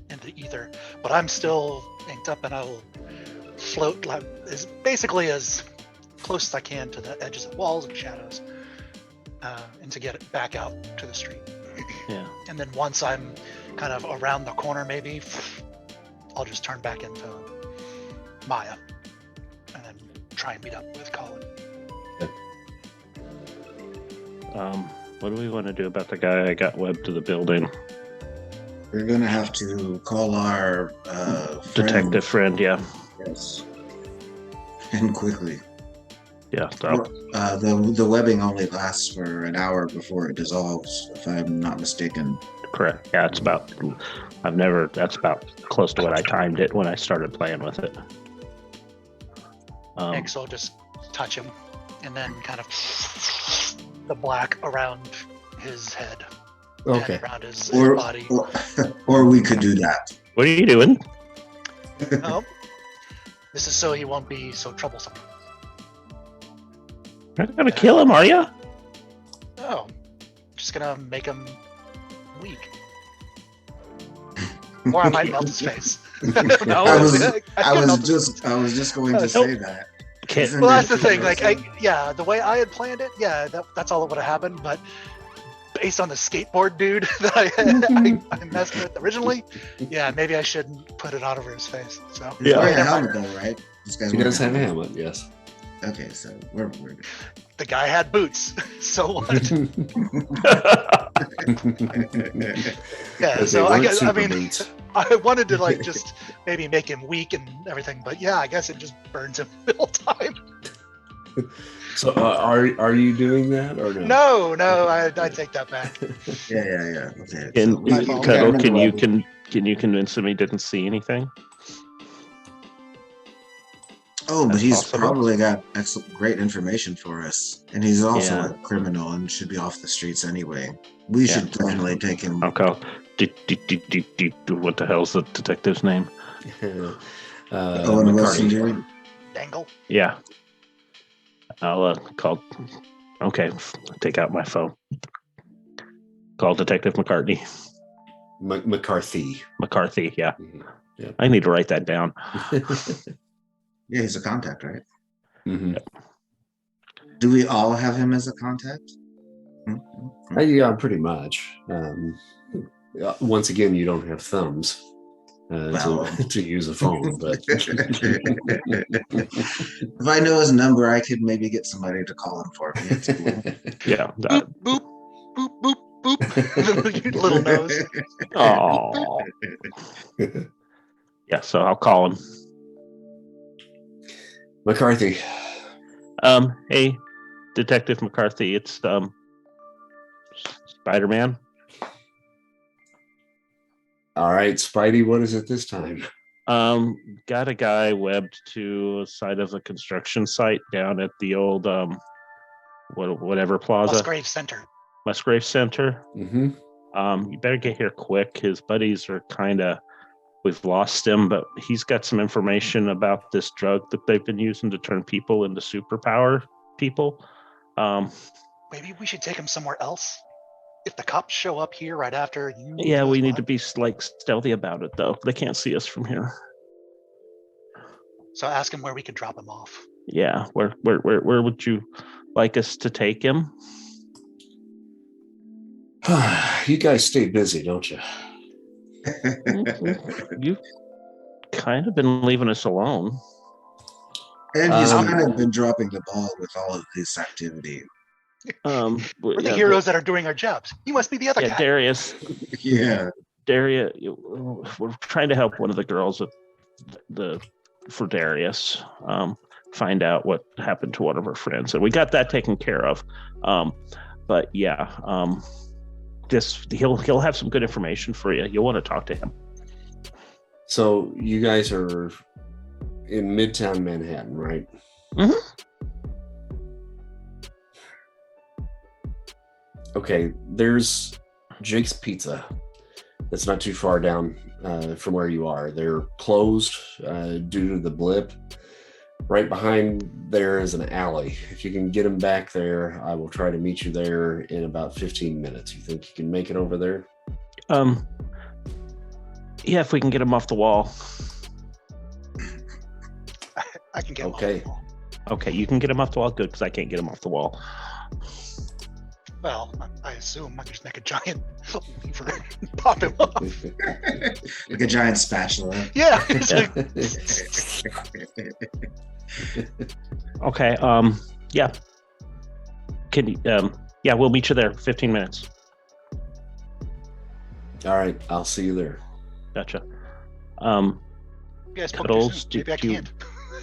into ether. But I'm still inked up, and I'll float basically as close as I can to the edges of walls and shadows. And to get it back out to the street. Yeah. And then once I'm kind of around the corner, maybe I'll just turn back into Maya and then try and meet up with Colin. What do we want to do about the guy I got webbed to the building? We're gonna have to call our detective friend. Yeah. Yes. And quickly. Yeah. So. The webbing only lasts for an hour before it dissolves, if I'm not mistaken. Correct. Yeah, it's about. That's about close to what I timed it when I started playing with it. So I'll just touch him, and then kind of the black around his head, Okay. and around his body. Or we could do that. What are you doing? Oh, this is so he won't be so troublesome. You're not gonna kill him, are you? Oh, just gonna make him weak. Or I might melt his face. No, I was just going to say that. Well, that's the thing. Like, the way I had planned it, that's all that would have happened. But based on the skateboard dude that I messed with originally, maybe I shouldn't put it on over his face. So he's wearing a helmet though, right? He does have a helmet, yes. Okay, so we're good. The guy had boots, so what? So I guess boots. I wanted to just maybe make him weak and everything, but I guess it just burns him the whole time. So are you doing that or no? No, I take that back. Yeah. Okay. Cuddle, can you convince him he didn't see anything? Oh, but he's probably got great information for us, and he's also a criminal and should be off the streets anyway. We should definitely take him. I'll call. What the hell's the detective's name? McCartney. Dangle. Yeah. I'll call. Okay, take out my phone. Call Detective McCartney. McCarthy. McCarthy. Yeah. Mm-hmm. Yep. I need to write that down. Yeah, he's a contact, right? Mm-hmm. Yep. Do we all have him as a contact? Mm-hmm. Yeah, pretty much. Once again, you don't have thumbs to use a phone, but if I know his number, I could maybe get somebody to call him for me. It's cool. Yeah. Boop, boop, boop, boop, boop. Little nose. Oh. Yeah, so I'll call him. McCarthy. Hey, Detective McCarthy, it's Spider-Man. All right, Spidey, what is it this time? Got a guy webbed to a side of a construction site down at the old whatever plaza. Musgrave Center. Mm-hmm. You better get here quick. His buddies are we've lost him, but he's got some information about this drug that they've been using to turn people into superpower people. Maybe we should take him somewhere else. If the cops show up here right after you... Yeah, we need to be stealthy about it, though. They can't see us from here. So ask him where we could drop him off. Yeah, where would you like us to take him? You guys stay busy, don't you? You've kind of been leaving us alone. And he's kind of been dropping the ball with all of this activity. We're the heroes that are doing our jobs. You must be the other guy. Darius. Yeah. Darius, we're trying to help one of the girls for Darius. Find out what happened to one of her friends, and we got that taken care of. But yeah, he'll have some good information for you. You'll want to talk to him. So you guys are in Midtown Manhattan, right? Mm-hmm. Okay, there's Jake's Pizza. That's not too far down from where you are. They're closed due to the blip. Right behind there is an alley. If you can get them back there, I will try to meet you there in about 15 minutes. You think you can make it over there? Yeah, if we can get them off the wall. I can get okay. them off the wall. Okay, you can get them off the wall. Good, because I can't get them off the wall. Well, I assume I can just make a giant lever and pop him off. Like a giant spatula. Yeah. Okay. Yeah. Can you? Yeah, we'll meet you there. 15 minutes. All right, I'll see you there. Gotcha. Yes, Cuddles, maybe I can't.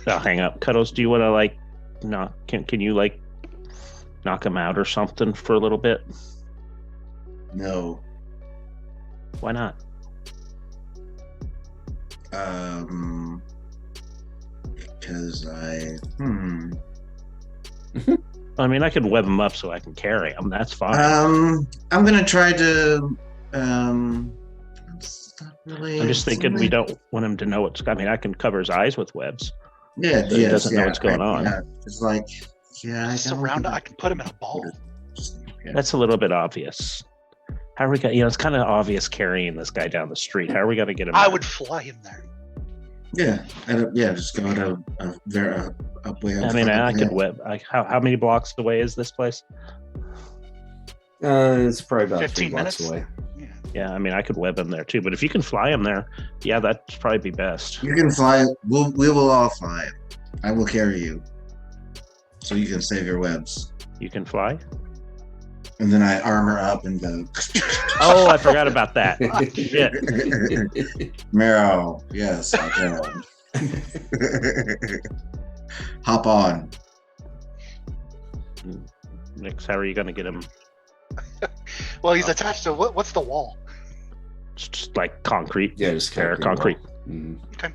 I'll hang up. Cuddles, do you want to can you knock him out or something for a little bit? No. Why not? Because I mean, I can web him up so I can carry him. That's fine. I'm gonna try to it's not really, I'm just thinking we don't want him to know what's. I mean, I can cover his eyes with webs. Yeah, so he doesn't know what's going on. Yeah, it's like, I can put him in a ball. Yeah. That's a little bit obvious. How are we going? It's kind of obvious carrying this guy down the street. How are we going to get him? I would fly him there. Yeah, just go to up way up. I mean, I could web. How many blocks away is this place? It's probably about 15 3 blocks minutes away. Yeah, I mean, I could web him there too. But if you can fly him there, yeah, that'd probably be best. You can fly. We will all fly. I will carry you, so you can save your webs. You can fly. And then I armor up and go. Oh, I forgot about that. Yeah. Marrow, yes, I can. Hop on. Nix, how are you going to get him? Well, he's attached to what's the wall? Just like concrete. Yeah, just concrete. Mm-hmm. Okay.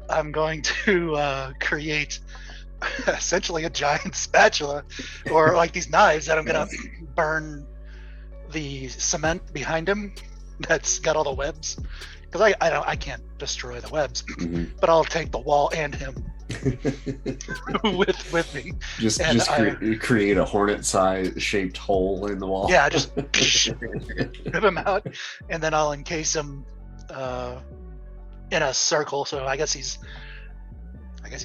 I'm going to create essentially a giant spatula, or like these knives that I'm gonna burn the cement behind him. That's got all the webs, because I can't destroy the webs, but I'll take the wall and him with me. Just create a hornet size shaped hole in the wall. Yeah, just rip him out, and then I'll encase him in a circle. So I guess he's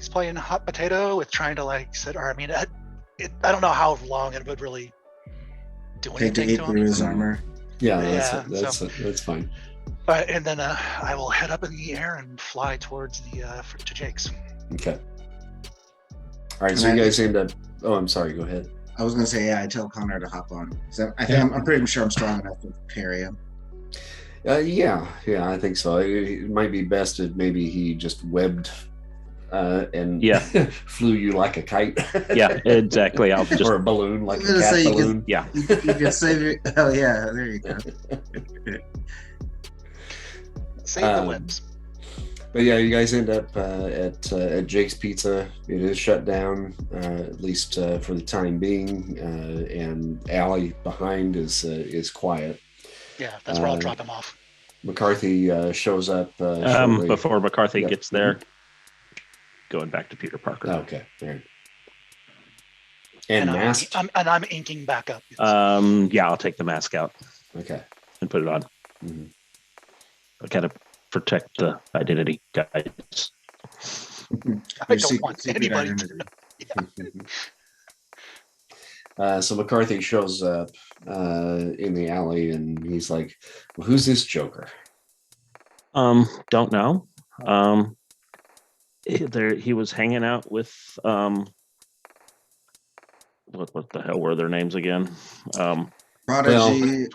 playing hot potato with trying to sit. Or I mean, I don't know how long it would really do anything to him. Through his armor. Yeah, that's fine. And then I will head up in the air and fly towards to Jake's. Okay. All right, so you guys end up. Oh, I'm sorry. Go ahead. I was gonna say, I tell Connor to hop on. So I'm pretty sure I'm strong enough to carry him. Yeah, I think so. It might be best if maybe he just webbed and flew you like a kite. Yeah, exactly. I'll just or a balloon, like a cat balloon. You can save your. Oh yeah, there you go. Save the webs. But yeah, you guys end up at Jake's Pizza. It is shut down, at least for the time being, and alley behind is quiet. Yeah, that's where I'll drop him off. McCarthy shows up shortly. Before McCarthy gets there, going back to Peter Parker. Okay, all right. And masked. I'm inking back up. Yeah, I'll take the mask out. Okay. And put it on. Mm-hmm. I gotta protect the identity, guys. I don't want anybody to know. So McCarthy shows up in the alley, and he's like, well, "Who's this Joker?" Don't know. he was hanging out with what the hell were their names again? Prodigy.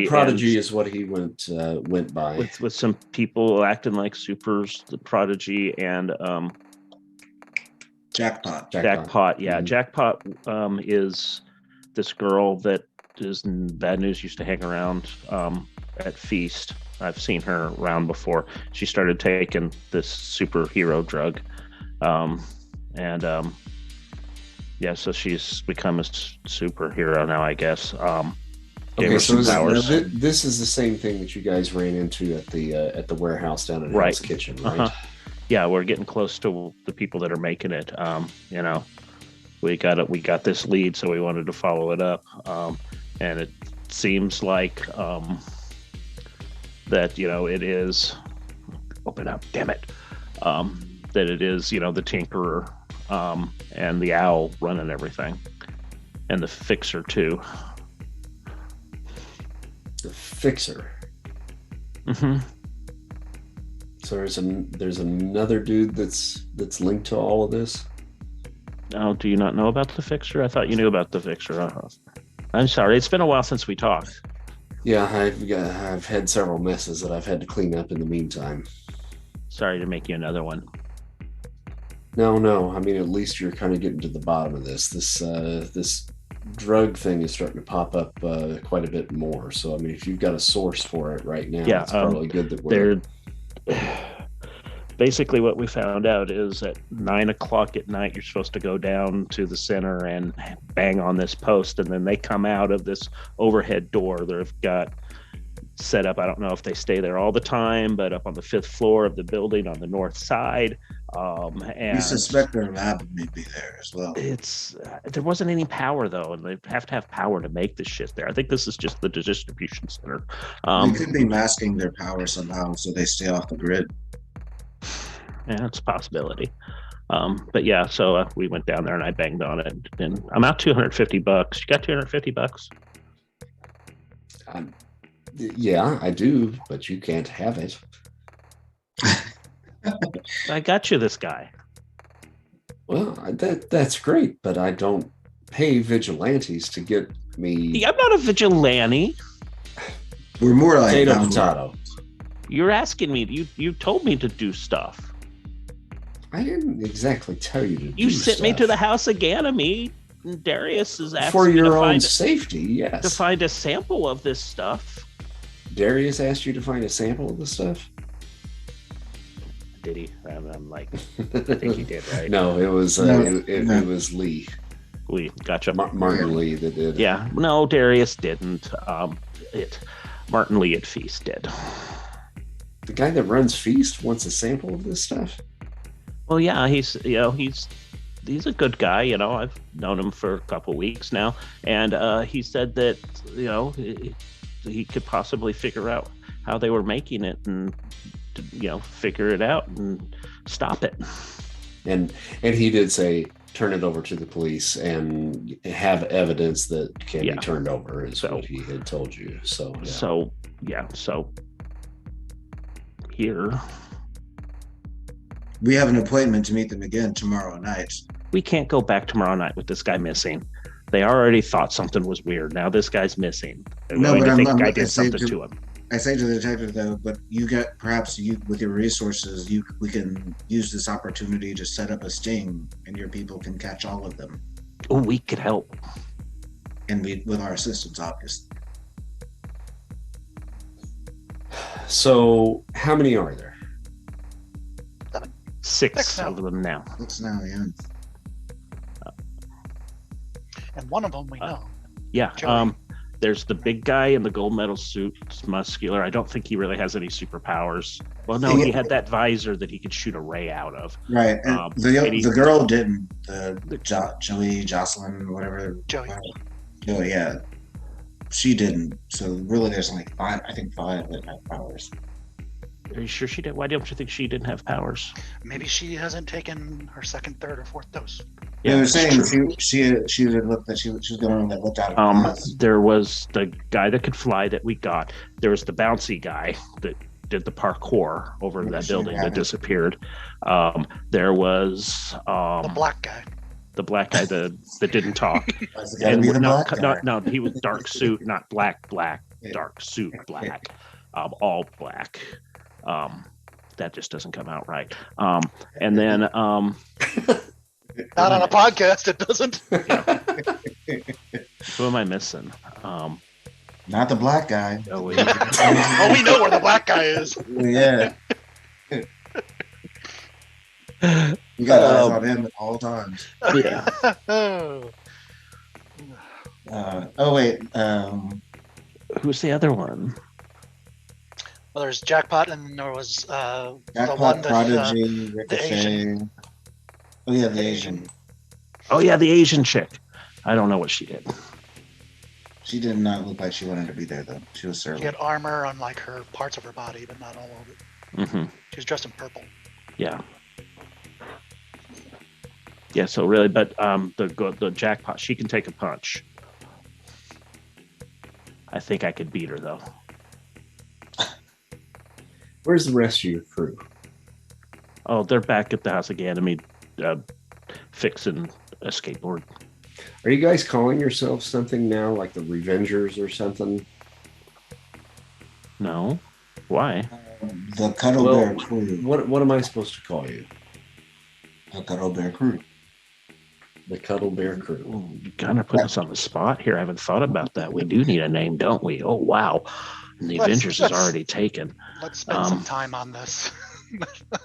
Prodigy is what he went by. With some people acting like supers, the Prodigy and Jackpot. Yeah, Jackpot is this girl that is Bad News used to hang around at Feast. I've seen her around before. She started taking this superhero drug, so she's become a superhero now, I guess. Okay, so this is the same thing that you guys ran into at the warehouse down at Hell's Kitchen, right? Uh-huh. Yeah, we're getting close to the people that are making it. We got this lead, so we wanted to follow it up, and it seems like that it is. Open up, damn it! That it is the Tinkerer and the Owl running everything, and the Fixer too. The Fixer. Mm-hmm. So there's another dude that's linked to all of this. Oh, do you not know about the Fixer? I thought you knew about the Fixer. I'm sorry, it's been a while since we talked. Yeah, I've had several messes that I've had to clean up in the meantime. Sorry to make you another one. No. I mean, at least you're kind of getting to the bottom of this. This drug thing is starting to pop up quite a bit more. So, I mean, if you've got a source for it right now, it's probably good that we're... Basically, what we found out is at 9:00 at night, you're supposed to go down to the center and bang on this post, and then they come out of this overhead door they've got set up. I don't know if they stay there all the time, but up on the 5th floor of the building on the north side. And we suspect their lab may be there as well. There wasn't any power though, and they have to have power to make this shit there. I think this is just the distribution center. They could be masking their power somehow so they stay off the grid. Yeah, it's a possibility. But yeah, so we went down there and I banged on it, and I'm out $250. You got $250? Yeah, I do, but you can't have it. I got you this guy. Well, that's great, but I don't pay vigilantes to get me. I'm not a vigilante. We're more like potato. You're asking me. You told me to do stuff. I didn't exactly tell you to. You sent me to the house of Ganymede. Darius is asking for your me to own safety. Yes. To find a sample of this stuff. Darius asked you to find a sample of the stuff. Did he? I'm like, I think he did, right? No, it was it was Lee. Lee, gotcha. Martin Lee that did. Yeah, no, Darius didn't. Martin Lee at Feast did. The guy that runs Feast wants a sample of this stuff. Well, yeah, he's a good guy. I've known him for a couple weeks now, and he said that he could possibly figure out how they were making it and figure it out and stop it. And he did say turn it over to the police and have evidence that can be turned over is what he had told you. So here we have an appointment to meet them again tomorrow night. We can't go back tomorrow night with this guy missing. They already thought something was weird. Now this guy's missing. No, but I did something to him. I say to the detective though, but perhaps with your resources, we can use this opportunity to set up a sting, and your people can catch all of them. Oh, we could help, and with our assistance, obviously. So, how many are there? 6 of them now. 6 now, yeah. And one of them we know. Yeah. Joey. There's the big guy in the gold medal suit. It's muscular. I don't think he really has any superpowers. Well, no, he had that visor that he could shoot a ray out of. Right. And the girl didn't. Joey, Jocelyn, whatever. Joey, yeah. She didn't. So really, there's only 5. I think 5 that have powers. Are you sure she did? Why don't you think she didn't have powers? Maybe she hasn't taken her 2nd, 3rd, or 4th dose. Yeah, they're saying she had looked that she was the one that looked out of there was the guy that could fly that we got. There was the bouncy guy that did the parkour over Yeah, that sure, building yeah. that disappeared. There was The black guy. the black guy that didn't talk. Why's it gotta be the no, black guy? no, he was dark suit, not black, Yeah. dark suit, black, all black. That just doesn't come out right. And then Not on a podcast, it doesn't. who am I missing? Not the black guy. Oh, wait. Well, we know where the black guy is. Yeah. You got eyes on him at all times. Yeah. Oh. Oh wait. Who's the other one? Well, there's Jackpot, and then there was the Jackpot, one that Prodigy, Ricochet. Asian. Oh yeah, the Asian. Oh yeah, the Asian chick. I don't know what she did. She did not look like she wanted to be there though. She was she surly. had armor on like her parts of her body, but not all of it. Mm-hmm. She was dressed in purple. Yeah. Yeah. So really, but the Jackpot, she can take a punch. I think I could beat her though. Where's the rest of your crew? Oh, they're back at the House Academy, fixing a skateboard. Are you guys calling yourselves something now, like the Revengers or something? No. Why? The Cuddle Well, Bear Crew. What am I supposed to call you? The Cuddle Bear Crew. The Cuddle Bear Crew. Ooh, you kind of put us on the spot here. I haven't thought about that. We do need a name, don't we? Oh wow. And the Avengers is already taken. Let's spend some time on this.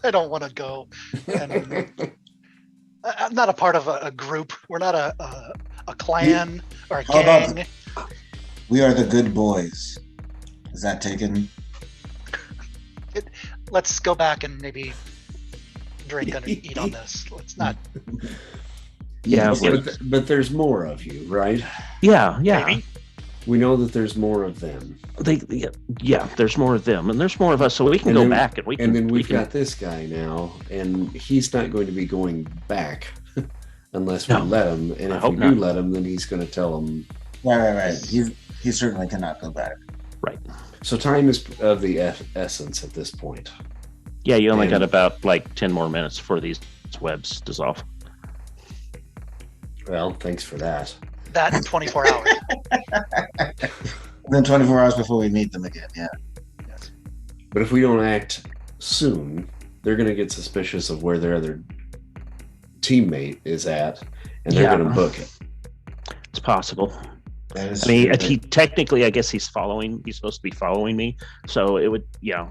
I don't want to go. And I'm not a part of a group. We're not a clan or a How about- gang. We are the good boys. Is that taken? Let's go back and maybe drink and eat on this. Let's not. Yeah, But there's more of you, right? Yeah. Maybe. We know that there's more of them. There's more of them, and there's more of us, so we can And go then- back and we can. And then we we've can- got this guy now, and he's not going to be going back unless we No. let him. And I if hope we do not. let him, then he's going to tell him. Right. He certainly cannot go back. Right. So time is of the essence at this point. Yeah, you only And- got about like 10 more minutes before these webs dissolve. Well, thanks for that. That in 24 hours. And then 24 hours before we meet them again. Yeah. Yes. But if we don't act soon, they're going to get suspicious of where their other teammate is at, and they're Yeah. going to book it. It's possible. That is I mean, true, if he technically, I guess he's supposed to be following me. So it would,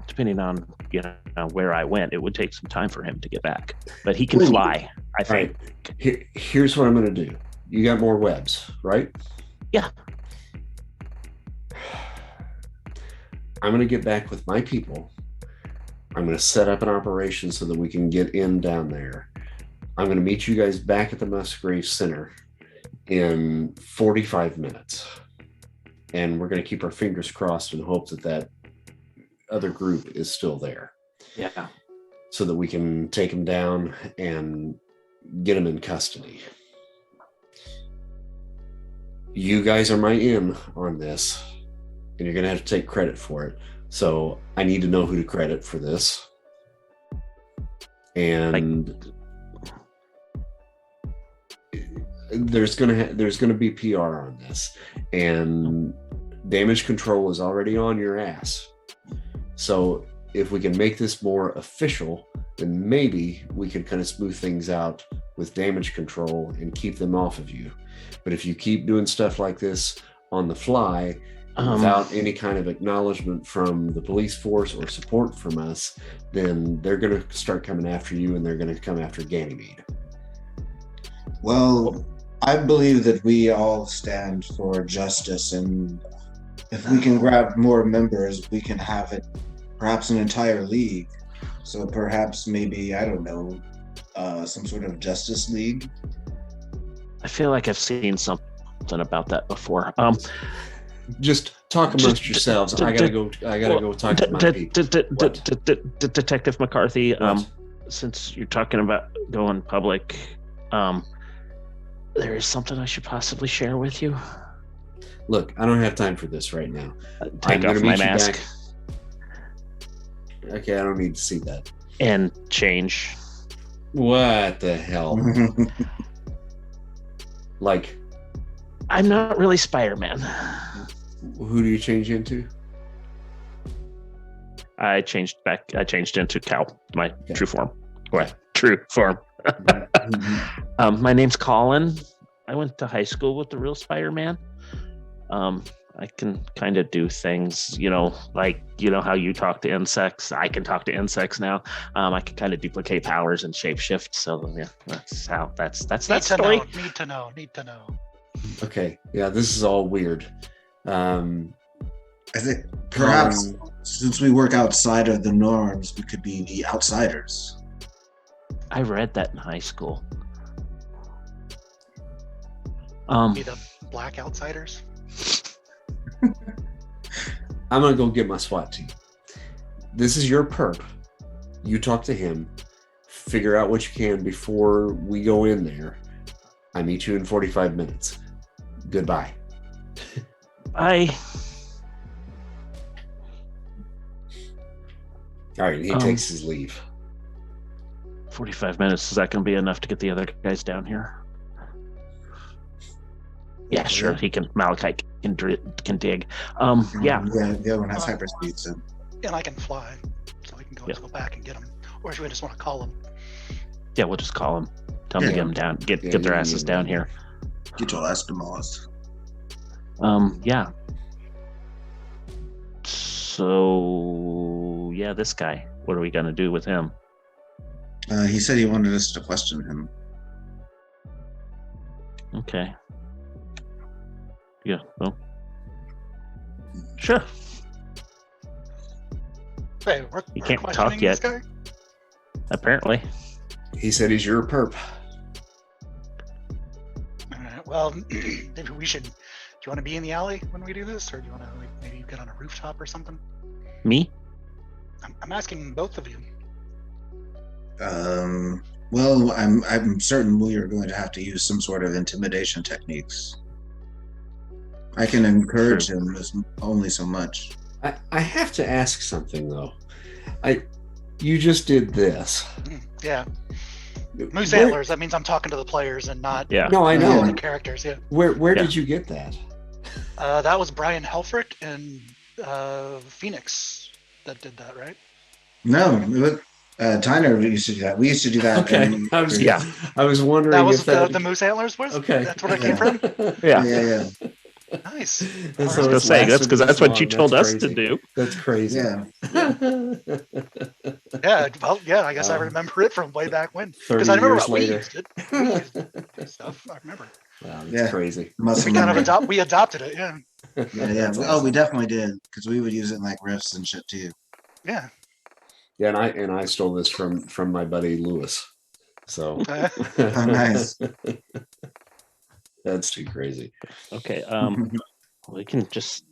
depending on, where I went, it would take some time for him to get back. But he can Ooh. fly, I All think. right. Here's what I'm going to do. You got more webs, right? Yeah. I'm going to get back with my people. I'm going to set up an operation so that we can get in down there. I'm going to meet you guys back at the Musgrave Center in 45 minutes. And we're going to keep our fingers crossed and hope that that other group is still there Yeah. so that we can take them down and get them in custody. You guys are my in on this, and you're going to have to take credit for it. So I need to know who to credit for this. And there's gonna be PR on this, and damage control is already on your ass. So if we can make this more official, then maybe we can kind of smooth things out with damage control and keep them off of you. But if you keep doing stuff like this on the fly without any kind of acknowledgement from the police force or support from us, then they're going to start coming after you, and they're going to come after Ganymede. Well, I believe that we all stand for justice, and if we can grab more members, we can have it, perhaps an entire league. So perhaps maybe, I don't know, some sort of justice league. I feel like I've seen something about that before. Just talk amongst yourselves. I gotta go talk to my people. Detective McCarthy, What? since you're talking about going public, there is something I should possibly share with you. Look, I don't have time for this right now. Take I'm gonna off my meet you mask. back. Okay, I don't need to see that. and change. What the hell? Like, I'm not really Spider-Man. who do you change into? I changed into cow, my Okay. true form. What? True form. Mhm. My name's Colin. I went to high school with the real Spider-Man. I can kind of do things, like how you talk to insects. I can talk to insects now. I can kind of duplicate powers and shapeshift. So yeah, that's that story. Need to know. Okay, yeah, this is all weird. I think perhaps Colin- since we work outside of the norms, we could be the outsiders. I read that in high school. Be the black outsiders. I'm gonna go get my SWAT team. This is your perp. You talk to him, figure out what you can before we go in there. I meet you in 45 minutes. Goodbye. I All right, he takes his leave. 45 minutes. Is that going to be enough to get the other guys down here? Yeah, sure. He can. Malachi can dig. Yeah. The other one has hyperspeed, so And I can fly, so I can go back and get them. Or should we just want to call them? Yeah, we'll just call them. Tell them to get them down. Get their asses down here. get your ass demolished. Yeah. So yeah, this guy. What are we gonna do with him? He said he wanted us to question him. Okay. Yeah. Well. Sure. Hey, You we're can't talk questioning yet. this guy? Apparently. He said he's your perp. All right, well, maybe we should. Do you want to be in the alley when we do this, or do you want to maybe get on a rooftop or something? Me? I'm asking both of you. Well, I'm certain we are going to have to use some sort of intimidation techniques. I can encourage him only so much. I have to ask something though. You just did this. Yeah, moose Where- antlers. That means I'm talking to the players and not Yeah. No, I know. the characters. Yeah, Where Yeah. did you get that? that was Brian Helfrich and Phoenix that did that, right? No, Tyner used to do that. We used to do that. Okay. Yeah. I was wondering That was if that the moose antlers was. Okay. That's where it Yeah. came from. Yeah. Yeah. Nice. That's I was gonna say that's because that's what you told us to do. That's crazy. Yeah. Yeah. Well, yeah. I guess I remember it from way back when. Because I 30 remember years we later. used it. We used stuff. I remember. Wow, that's Yeah. crazy. Muscle We kind of memory. we adopted it. Yeah. Yeah. That's Oh, awesome. we definitely did because we would use it in like riffs and shit too. Yeah. Yeah, and I stole this from my buddy Lewis. So Oh, nice. That's too crazy. Okay. We can just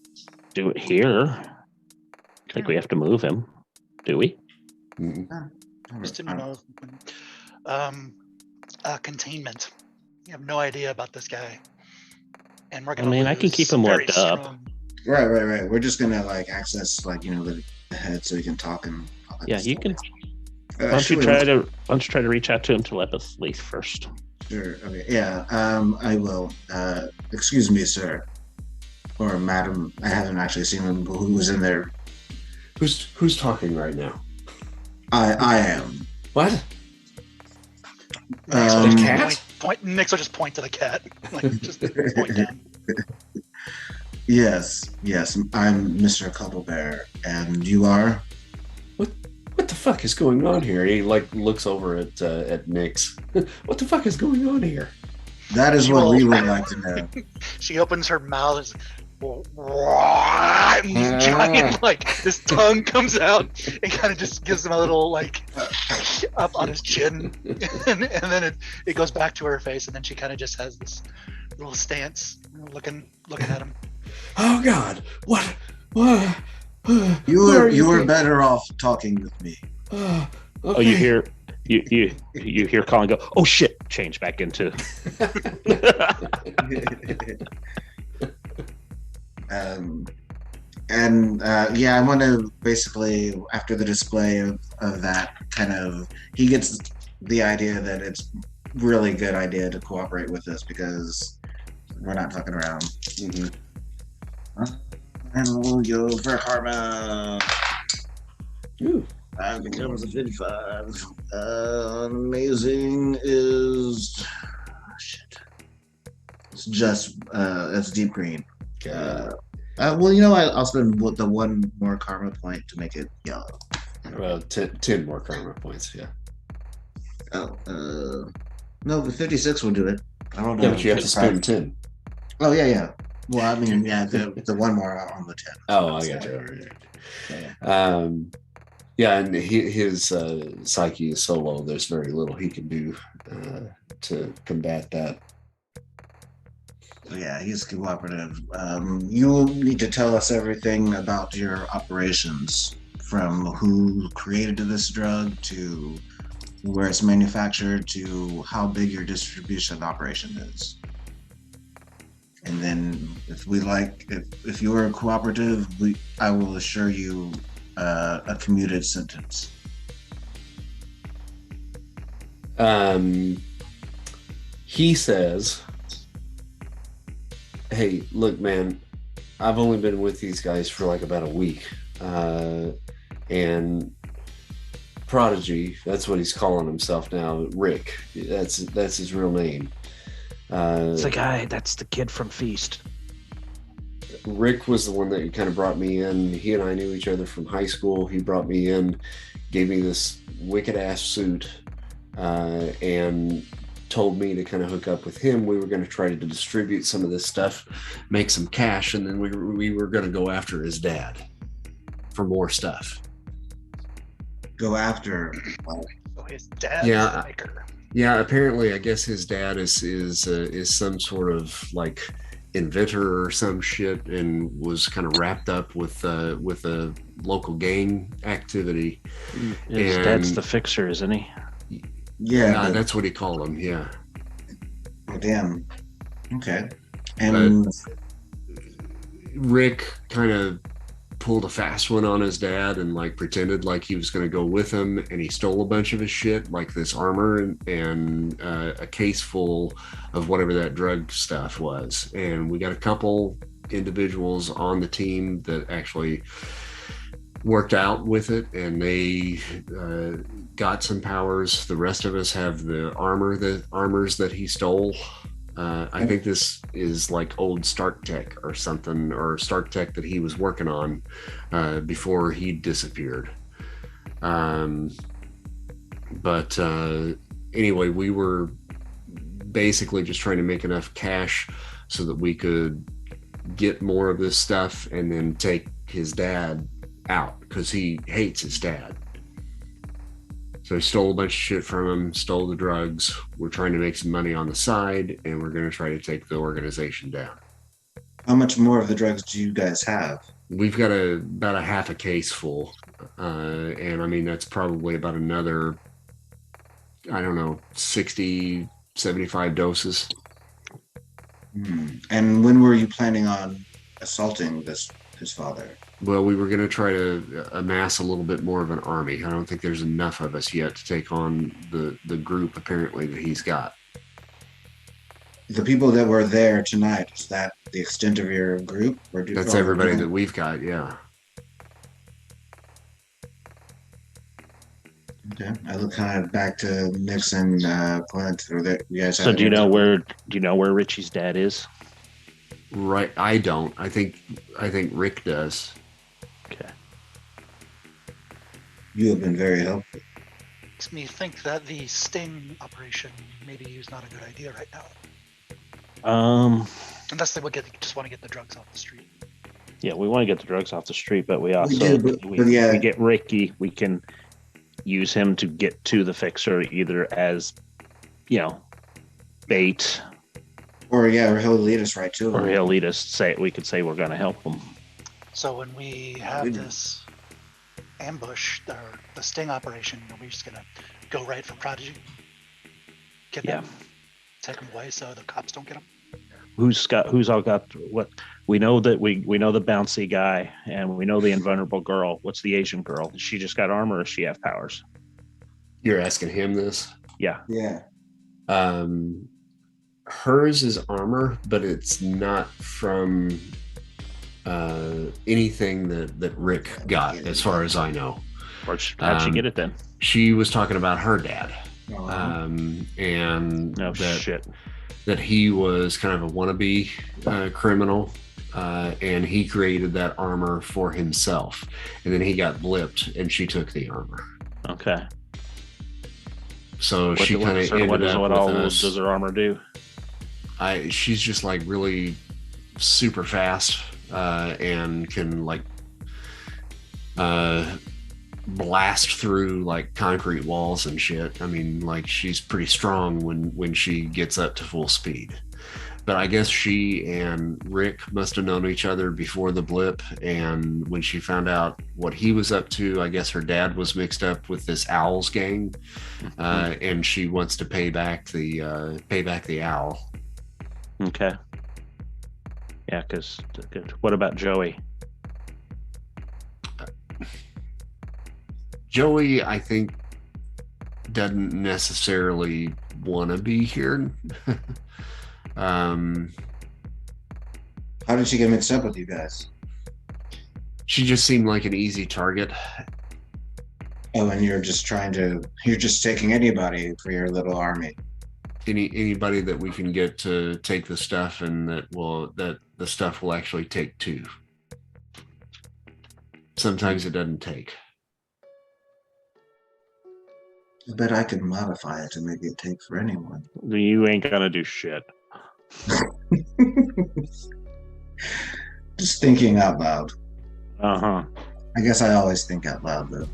do it here. I think we have to move him. Do we? Mm. Just containment. You have no idea about this guy, and we're gonna. I can lose keep him very locked up. strong- Right. We're just gonna like access the head so we can talk and. all that Yeah, you stuff. can. Why don't you try to reach out to him telepathically first? Sure. Okay. Yeah. I will. Excuse me, sir, or madam. I haven't actually seen him. Who was in there? Who's talking right now? I am. What? Nix will Um, just cat? Nix will just point to the cat. Like just point down. Yes. I'm Mr. Cuddlebear, and you are. What the fuck is going on here? He looks over at Nix. What the fuck is going on here? That is She what will- we would like to know. She opens her mouth. And giant this tongue comes out and kind of just gives him a little up on his chin, and then it goes back to her face, and then she kind of just has this little stance, looking at him. Oh God! What? You were better off talking with me. Okay. Oh, you hear you hear Colin go, oh shit, change back into. And yeah, I want to basically, after the display of that kind of, he gets the idea that it's really good idea to cooperate with us because we're not fucking around. Mhm. And we'll go for karma. Ooh. I think that was a 55. Amazing is shit. It's just it's deep green. Okay. Well, you know what? I'll spend the one more karma point to make it yellow. Well, 10 more karma points. Yeah. Oh, no, the 56 will do it. I don't know. Yeah, but you have to spend 10. Oh yeah, yeah. Well, I mean, yeah, the one more on the 10. Oh, I got you. All right. Yeah. Yeah, and his psyche is so low. There's very little he can do to combat that. So yeah, he's cooperative. You need to tell us everything about your operations, from who created this drug to where it's manufactured to how big your distribution operation is. And then if you're cooperative, I will assure you a commuted sentence. He says, hey, look, man, I've only been with these guys for like about a week. And Prodigy, that's what he's calling himself now, Rick. That's his real name. It's the guy, that's the kid from Feast. Rick was the one that kind of brought me in. He and I knew each other from high school. He brought me in, gave me this wicked ass suit, and told me to kind of hook up with him. We were going to try to distribute some of this stuff, make some cash, and then we were going to go after his dad for more stuff. Go after. So his dad's Yeah. the maker. Yeah, apparently, I guess his dad is some sort of like inventor or some shit, and was kind of wrapped up with a local gang activity. His dad's the fixer, isn't he? Yeah, that's what he called him. Yeah. Oh, damn. Okay. And Rick kind of pulled a fast one on his dad and like pretended like he was going to go with him, and he stole a bunch of his shit, like this armor and a case full of whatever that drug stuff was. And we got a couple individuals on the team that actually worked out with it, and they got some powers. The rest of us have the armors that he stole. I think this is like old Stark Tech or something, or Stark Tech that he was working on before he disappeared. But anyway, we were basically just trying to make enough cash so that we could get more of this stuff and then take his dad out, because he hates his dad. So he stole a bunch of shit from him, stole the drugs. We're trying to make some money on the side, and we're going to try to take the organization down. how much more of the drugs do you guys have? We've got about a half a case full. And I mean, that's probably about another, I don't know, 60, 75 doses. And when were you planning on assaulting his father? Well, we were going to try to amass a little bit more of an army. I don't think there's enough of us yet to take on the group, apparently, that he's got. The people that were there tonight, is that the extent of your group? Or That's everybody that we've got, yeah. Okay. I look kind of back to Nixon, Clint, or that you guys. So do you know where Richie's dad is? Right, I don't. I think Rick does. Okay. You have been very helpful. Makes me think that the sting operation maybe is not a good idea right now. Unless they would just want to get the drugs off the street. Yeah, we want to get the drugs off the street, but we also but yeah. we get Ricky. We can use him to get to the fixer, either as bait, or he'll lead us right to or him. he'll lead us. We could say we're going to help him. So when we have this ambush or the sting operation, are we just gonna go right for Prodigy? Get them, take them away so the cops don't get them? who's all got what? We know that we know the bouncy guy, and we know the invulnerable girl. What's the Asian girl? Does she just got armor, or does she have powers? You're asking him this? Yeah. Yeah. Hers is armor, but it's not from anything that Rick got, as far as I know. How'd she get it then? She was talking about her dad. Uh-huh. And shit. That he was kind of a wannabe criminal, and he created that armor for himself, and then he got blipped, and she took the armor. Okay. So she kind of ended up with us. Does her armor do? She's just like really super fast, and can like blast through like concrete walls and shit. I mean, like, she's pretty strong when she gets up to full speed. But I guess she and Rick must have known each other before the blip, and when she found out what he was up to, I guess her dad was mixed up with this Owls gang, and she wants to pay back the owl. Okay. Yeah, because what about Joey? Joey, I think, doesn't necessarily want to be here. How did she get mixed up with you guys? She just seemed like an easy target. Oh, and you're just taking anybody for your little army. Anybody that we can get to take the stuff, and that the stuff will actually take two. Sometimes it doesn't take. I bet I could modify it to make it take for anyone. You ain't gonna do shit. Just thinking out loud. Uh-huh. I guess I always think out loud, though.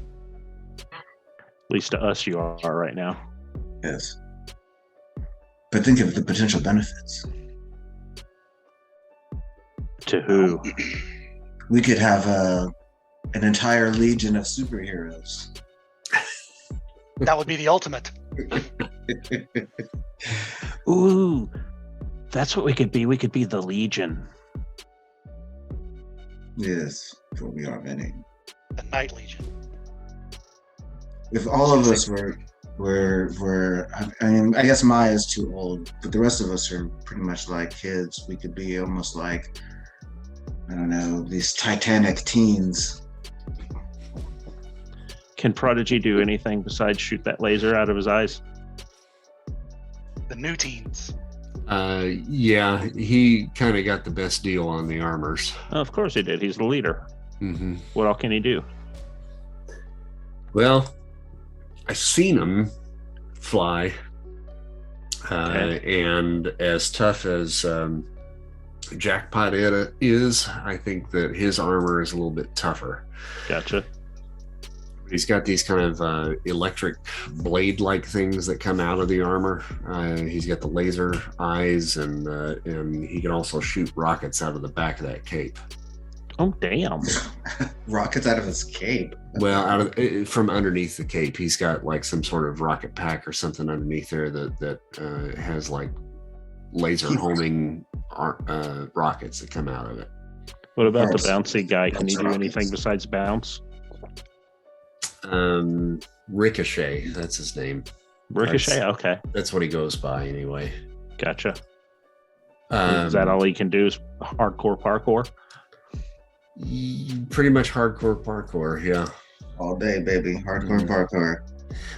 At least to us you are right now. Yes. But think of the potential benefits. To who? We could have an entire legion of superheroes. That would be the ultimate. Ooh, that's what we could be. We could be the Legion. Yes, for we are many. The Night Legion. If all of us were, I mean, I guess Maya's too old, but the rest of us are pretty much like kids. We could be almost like, I don't know, these titanic teens. Can Prodigy do anything besides shoot that laser out of his eyes? The new teens. Yeah, he kind of got the best deal on the armors. Oh, of course he did. He's the leader. Mm-hmm. What all can he do? Well, I've seen him fly, and as tough as Jackpot is, I think that his armor is a little bit tougher. Gotcha. He's got these kind of electric blade-like things that come out of the armor. He's got the laser eyes, and he can also shoot rockets out of the back of that cape. Oh, damn. Rockets out of his cape? Well, from underneath the cape, he's got like some sort of rocket pack or something underneath there that has like laser homing rockets that come out of it. What about the bouncy guy? Can he do anything besides bounce? Ricochet, that's his name. Ricochet, okay. That's what he goes by anyway. Gotcha. Is that all he can do is hardcore parkour? Pretty much hardcore parkour, yeah. All day, baby. Hardcore parkour.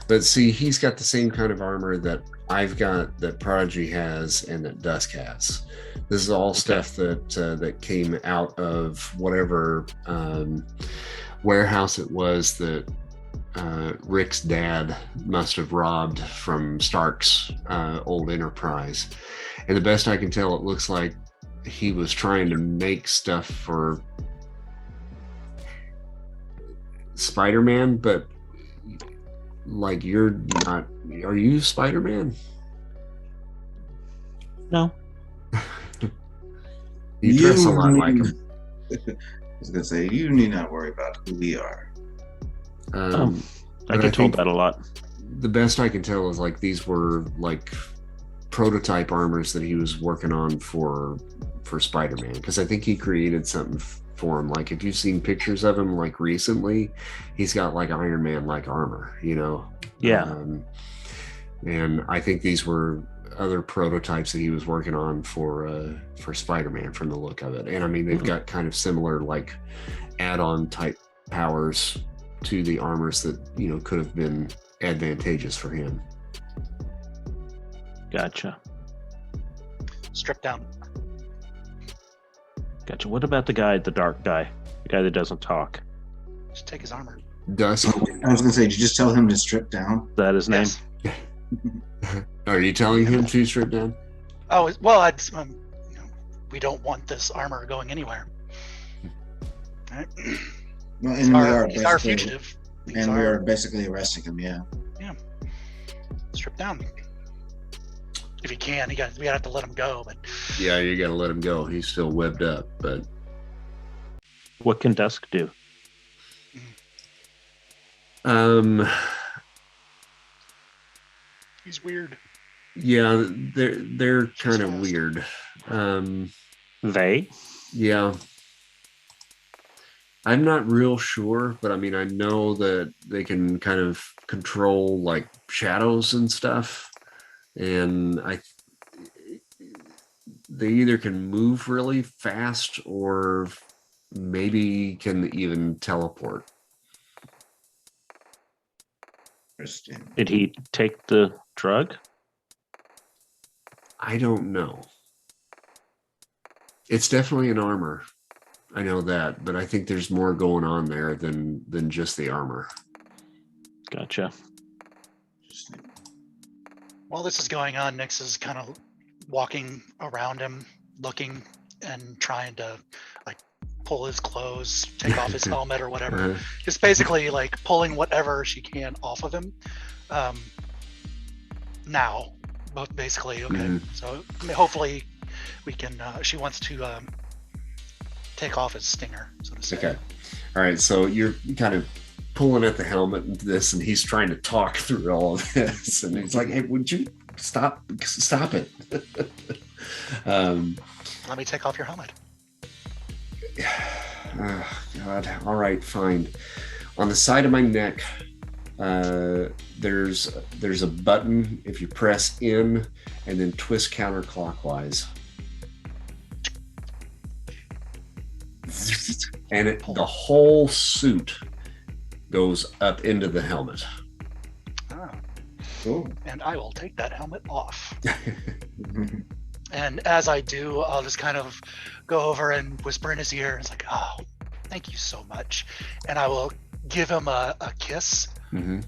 But see, he's got the same kind of armor that I've got, that Prodigy has, and that Dusk has. This is all stuff that came out of whatever warehouse it was that Rick's dad must have robbed from Stark's old Enterprise. And the best I can tell, it looks like he was trying to make stuff for Spider-Man, but like, you're not. Are you Spider-Man? No. You dress a lot like him. I was gonna say, you need not worry about who we are. I get told that a lot. The best I can tell is like these were like prototype armors that he was working on for Spider-Man, because I think he created something for him. Like if you've seen pictures of him like recently, he's got like Iron Man like armor, you know. Yeah. And I think these were other prototypes that he was working on for Spider-Man from the look of it. And I mean, they've got kind of similar like add-on type powers to the armors that, you know, could have been advantageous for him. Gotcha. Strip down. Gotcha. What about the dark guy, the guy that doesn't talk? Just take his armor. Dusk. I was gonna say, did you just tell him to strip down? Is that his name? Yes. Are you telling him to strip down? Oh well, we don't want this armor going anywhere. Right? Well, and He's our fugitive. We are basically arresting him. Yeah. Yeah. Strip down. If he can, we gotta have to let him go. But Yeah, you gotta let him go. He's still webbed up, but What can Dusk do? he's weird. Yeah, they're kind of weird. They? Yeah. I'm not real sure, but I mean, I know that they can kind of control like shadows and stuff. And they either can move really fast or maybe can even teleport. Interesting. Did he take the drug? I don't know. It's definitely an armor. I know that, but I think there's more going on there than just the armor. Gotcha. Interesting. While this is going on, Nix is kind of walking around him, looking and trying to like pull his clothes, take off his helmet or whatever. Just basically like pulling whatever she can off of him. Now, but basically, okay. Mhm. So I mean, hopefully we can. She wants to take off his stinger, so to say. Okay. All right. So you're kind of pulling at the helmet and this, and he's trying to talk through all of this, and he's like, "Hey, would you stop it?" Let me take off your helmet. Oh, God. All right, fine. On the side of my neck, there's a button. If you press in and then twist counterclockwise, and the whole suit goes up into the helmet. Ah. Cool. And I will take that helmet off. And as I do, I'll just kind of go over and whisper in his ear. It's like, "Oh, thank you so much." And I will give him a kiss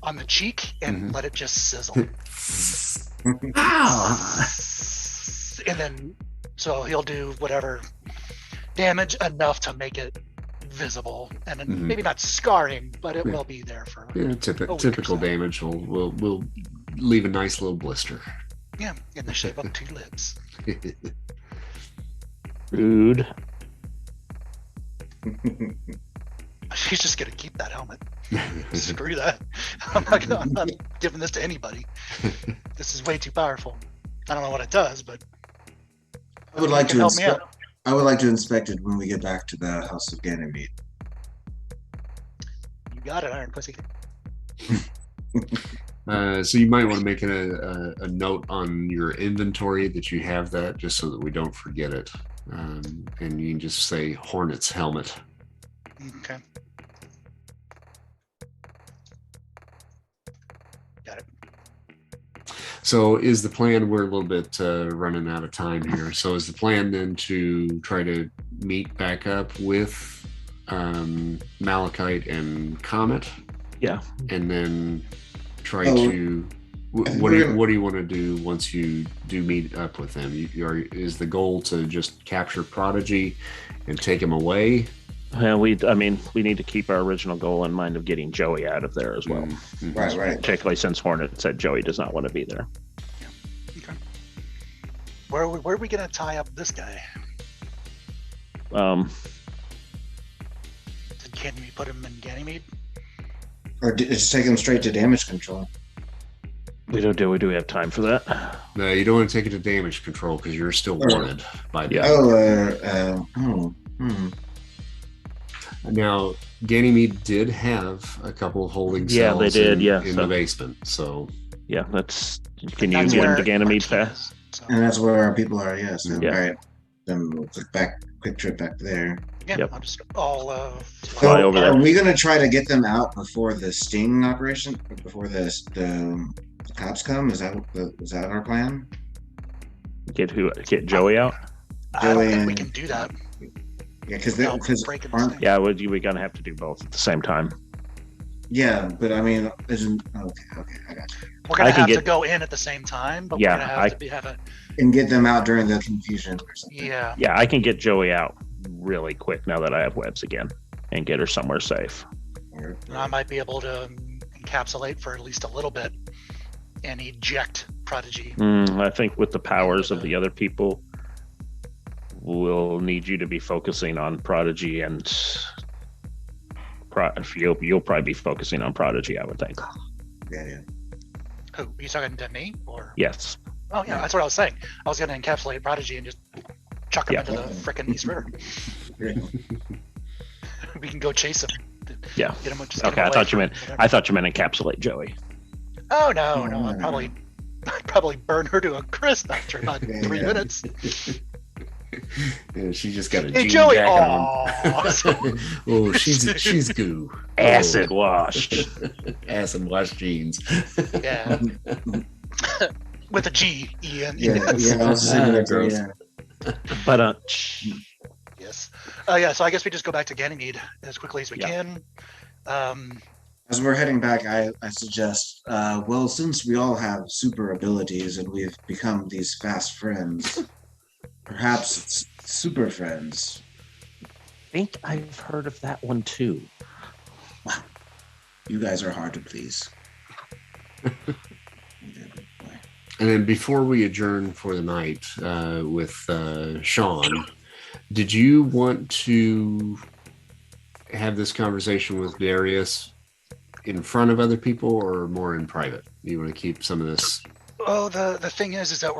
on the cheek and let it just sizzle. Ow! And then, so he'll do whatever damage enough to make it visible, and then maybe not scarring, but it will be there for Yeah, a week or typical so. damage. We'll leave a nice little blister. Yeah, in the shape of 2 lips. Rude. She's just gonna keep that helmet. Screw that. I'm not giving this to anybody. This is way too powerful. I don't know what it does, but I would like you can to help me inspect. out. I would like to inspect it when we get back to the House of Ganymede. You got it, Iron Pussy. So you might want to make a note on your inventory that you have that, just so that we don't forget it. And you can just say Hornet's helmet. Okay. Got it. So is the plan, we're a little bit running out of time here. So is the plan then to try to meet back up with Malachite and Comet? Yeah. And then try Oh, to, I think what do we're you, gonna- what do you want to do once you do meet up with them? Is the goal to just capture Prodigy and take him away? We need to keep our original goal in mind of getting Joey out of there as well. Mhm. Right. Particularly since Hornet said Joey does not want to be there. Okay. Where are we gonna tie up this guy? Can we put him in Ganymede? Or just take them straight to damage control. We do we have time for that? No, you don't want to take it to damage control because you're still wanted by them. Now, Ganymede did have a couple of holding cells they did, in the basement. So yeah, can you get him to Ganymede fast? So. And that's where our people are, yes. Yeah. All right. Then we'll quick trip back there. Yeah, Yep. I'm just all Fly over there. Are we gonna try to get them out before the sting operation? Before the cops come? Is that our plan? Get Joey out? I don't think we can do that. Yeah, because yeah, we're gonna have to do both at the same time. Yeah, but I mean, okay, I got you. We're gonna have to go in at the same time, but we're gonna have to and get them out during the confusion or something. Yeah. Yeah, I can get Joey out really quick now that I have webs again and get her somewhere safe. And I might be able to encapsulate for at least a little bit and eject Prodigy. I think with the powers of the other people, we'll need you to be focusing on Prodigy, and you'll probably be focusing on Prodigy, I would think. Yeah. Who, are you talking to me or? Yes. Oh yeah, that's what I was saying. I was going to encapsulate Prodigy and just chuck him into the frickin' East River. We can go chase him. Yeah. Get him, Okay, I thought you meant encapsulate Joey. Oh no, I'd probably burn her to a crisp after about 3 minutes. Yeah, she just got a Hey jean Joey, jacket on. Oh, she's goo. Acid washed. Acid washed jeans. Yeah. With a G, Ian. Yeah, I was saying that, gross. Yeah. But Yes. Yeah. So I guess we just go back to Ganymede as quickly as we can. As we're heading back, I suggest, well, since we all have super abilities and we've become these fast friends, perhaps it's super friends. I think I've heard of that one too. You guys are hard to please. And then before we adjourn for the night with Sean, did you want to have this conversation with Darius in front of other people or more in private? You want to keep some of this? Oh, the thing is that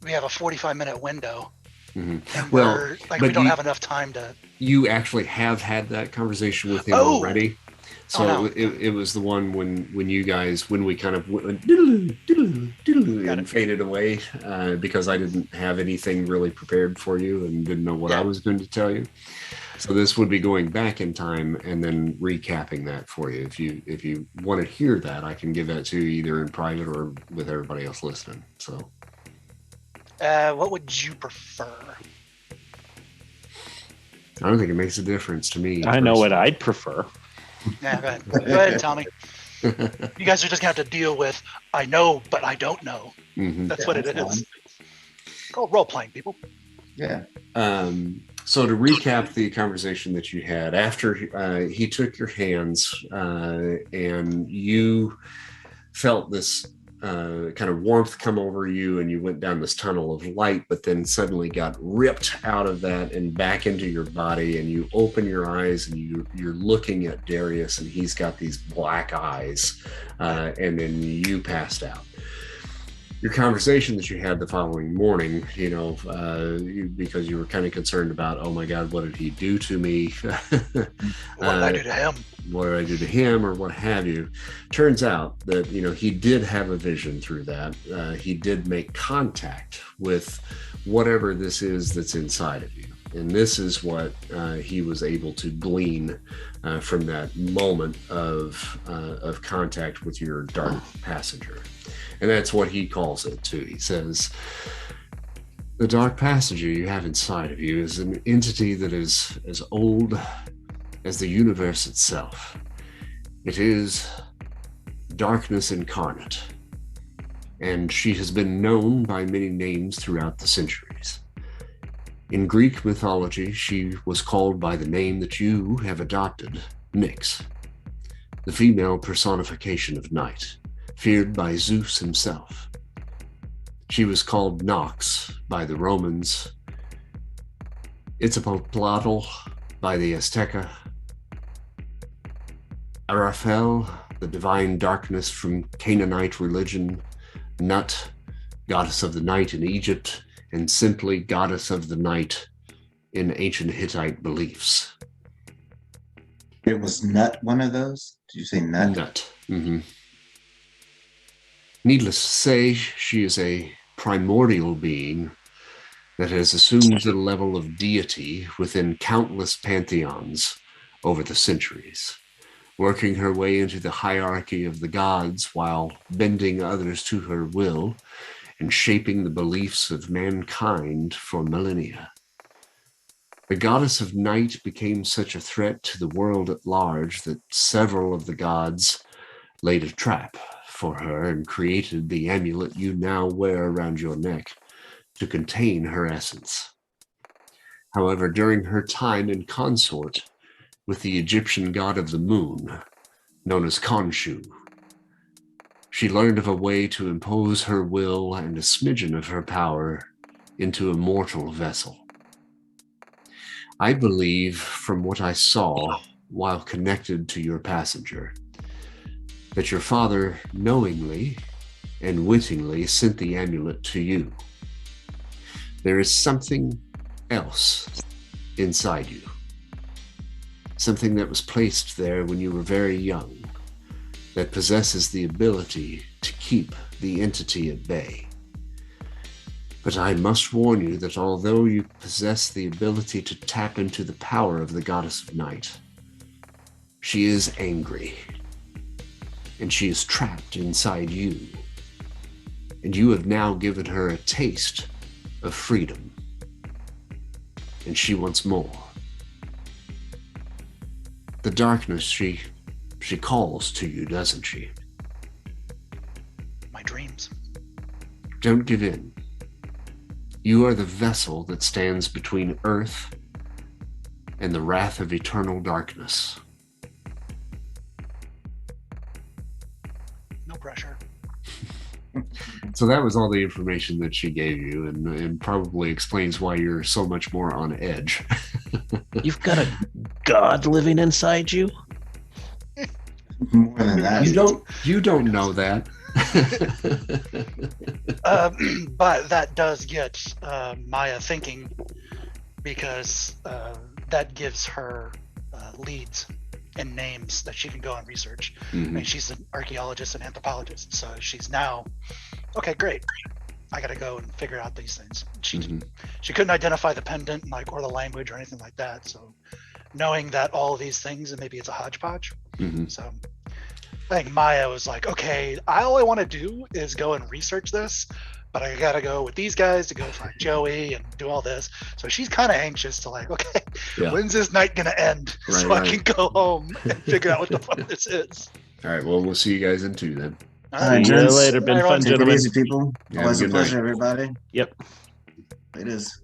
we have a 45-minute window. Mm-hmm. And we don't have enough time to. You actually have had that conversation with him already. So it was the one when we kind of went and faded away because I didn't have anything really prepared for you and didn't know what I was going to tell you. So this would be going back in time and then recapping that for you. If you want to hear that, I can give that to you either in private or with everybody else listening. So, what would you prefer? I don't think it makes a difference to me. I know what I'd prefer. Yeah, go ahead and tell me. You guys are just gonna have to deal with I know, but I don't know. Mm-hmm. That's what it is. Called role playing, people. Yeah. So to recap the conversation that you had after he took your hands and you felt this kind of warmth come over you and you went down this tunnel of light, but then suddenly got ripped out of that and back into your body, and you open your eyes and you're looking at Darius and he's got these black eyes and then you passed out. Your conversation that you had the following morning, because you were kind of concerned about, oh my God, what did he do to me? What did I do to him? What did I do to him, or what have you? Turns out that, he did have a vision through that. He did make contact with whatever this is that's inside of you. And this is what he was able to glean from that moment of contact with your dark passenger. And that's what he calls it too. He says, the dark passenger you have inside of you is an entity that is as old as the universe itself. It is darkness incarnate. And she has been known by many names throughout the centuries. In Greek mythology, she was called by the name that you have adopted, Nyx, the female personification of night, feared by Zeus himself. She was called Nox by the Romans, Itzapotlatl by the Azteca, Arafel the divine darkness from Canaanite religion, Nut, goddess of the night in Egypt, and simply goddess of the night in ancient Hittite beliefs. It was Nut, one of those? Did you say Nut? Nut. Mm-hmm. Needless to say, she is a primordial being that has assumed the level of deity within countless pantheons over the centuries, working her way into the hierarchy of the gods while bending others to her will and shaping the beliefs of mankind for millennia. The goddess of night became such a threat to the world at large that several of the gods laid a trap for her and created the amulet you now wear around your neck to contain her essence. However, during her time in consort with the Egyptian god of the moon, known as Khonshu, she learned of a way to impose her will and a smidgen of her power into a mortal vessel. I believe, from what I saw while connected to your passenger, that your father knowingly and wittingly sent the amulet to you. There is something else inside you, something that was placed there when you were very young, that possesses the ability to keep the entity at bay. But I must warn you that although you possess the ability to tap into the power of the goddess of night, she is angry, and she is trapped inside you. And you have now given her a taste of freedom, and she wants more. The darkness, she calls to you, doesn't she? My dreams. Don't give in. You are the vessel that stands between Earth and the wrath of eternal darkness. No pressure. So that was all the information that she gave you, and probably explains why you're so much more on edge. You've got a god living inside you? More than that. You don't know that. But that does get Maya thinking, because that gives her leads and names that she can go and research. Mm-hmm. I mean, she's an archaeologist and anthropologist, so she's now, okay, great. I got to go and figure out these things. She couldn't identify the pendant, or the language or anything like that. So knowing that all of these things, and maybe it's a hodgepodge. Mm-hmm. So I think Maya was like, okay, all I want to do is go and research this, but I got to go with these guys to go find Joey and do all this. So she's kind of anxious to okay, when's this night going to end so I can go home and figure out what the fuck this is. All right, well, we'll see you guys in 2 then. All right, See you gents. later. Been fun, Take it gentlemen. easy, people. Yeah, Always a good pleasure, night. everybody. Yep. It is.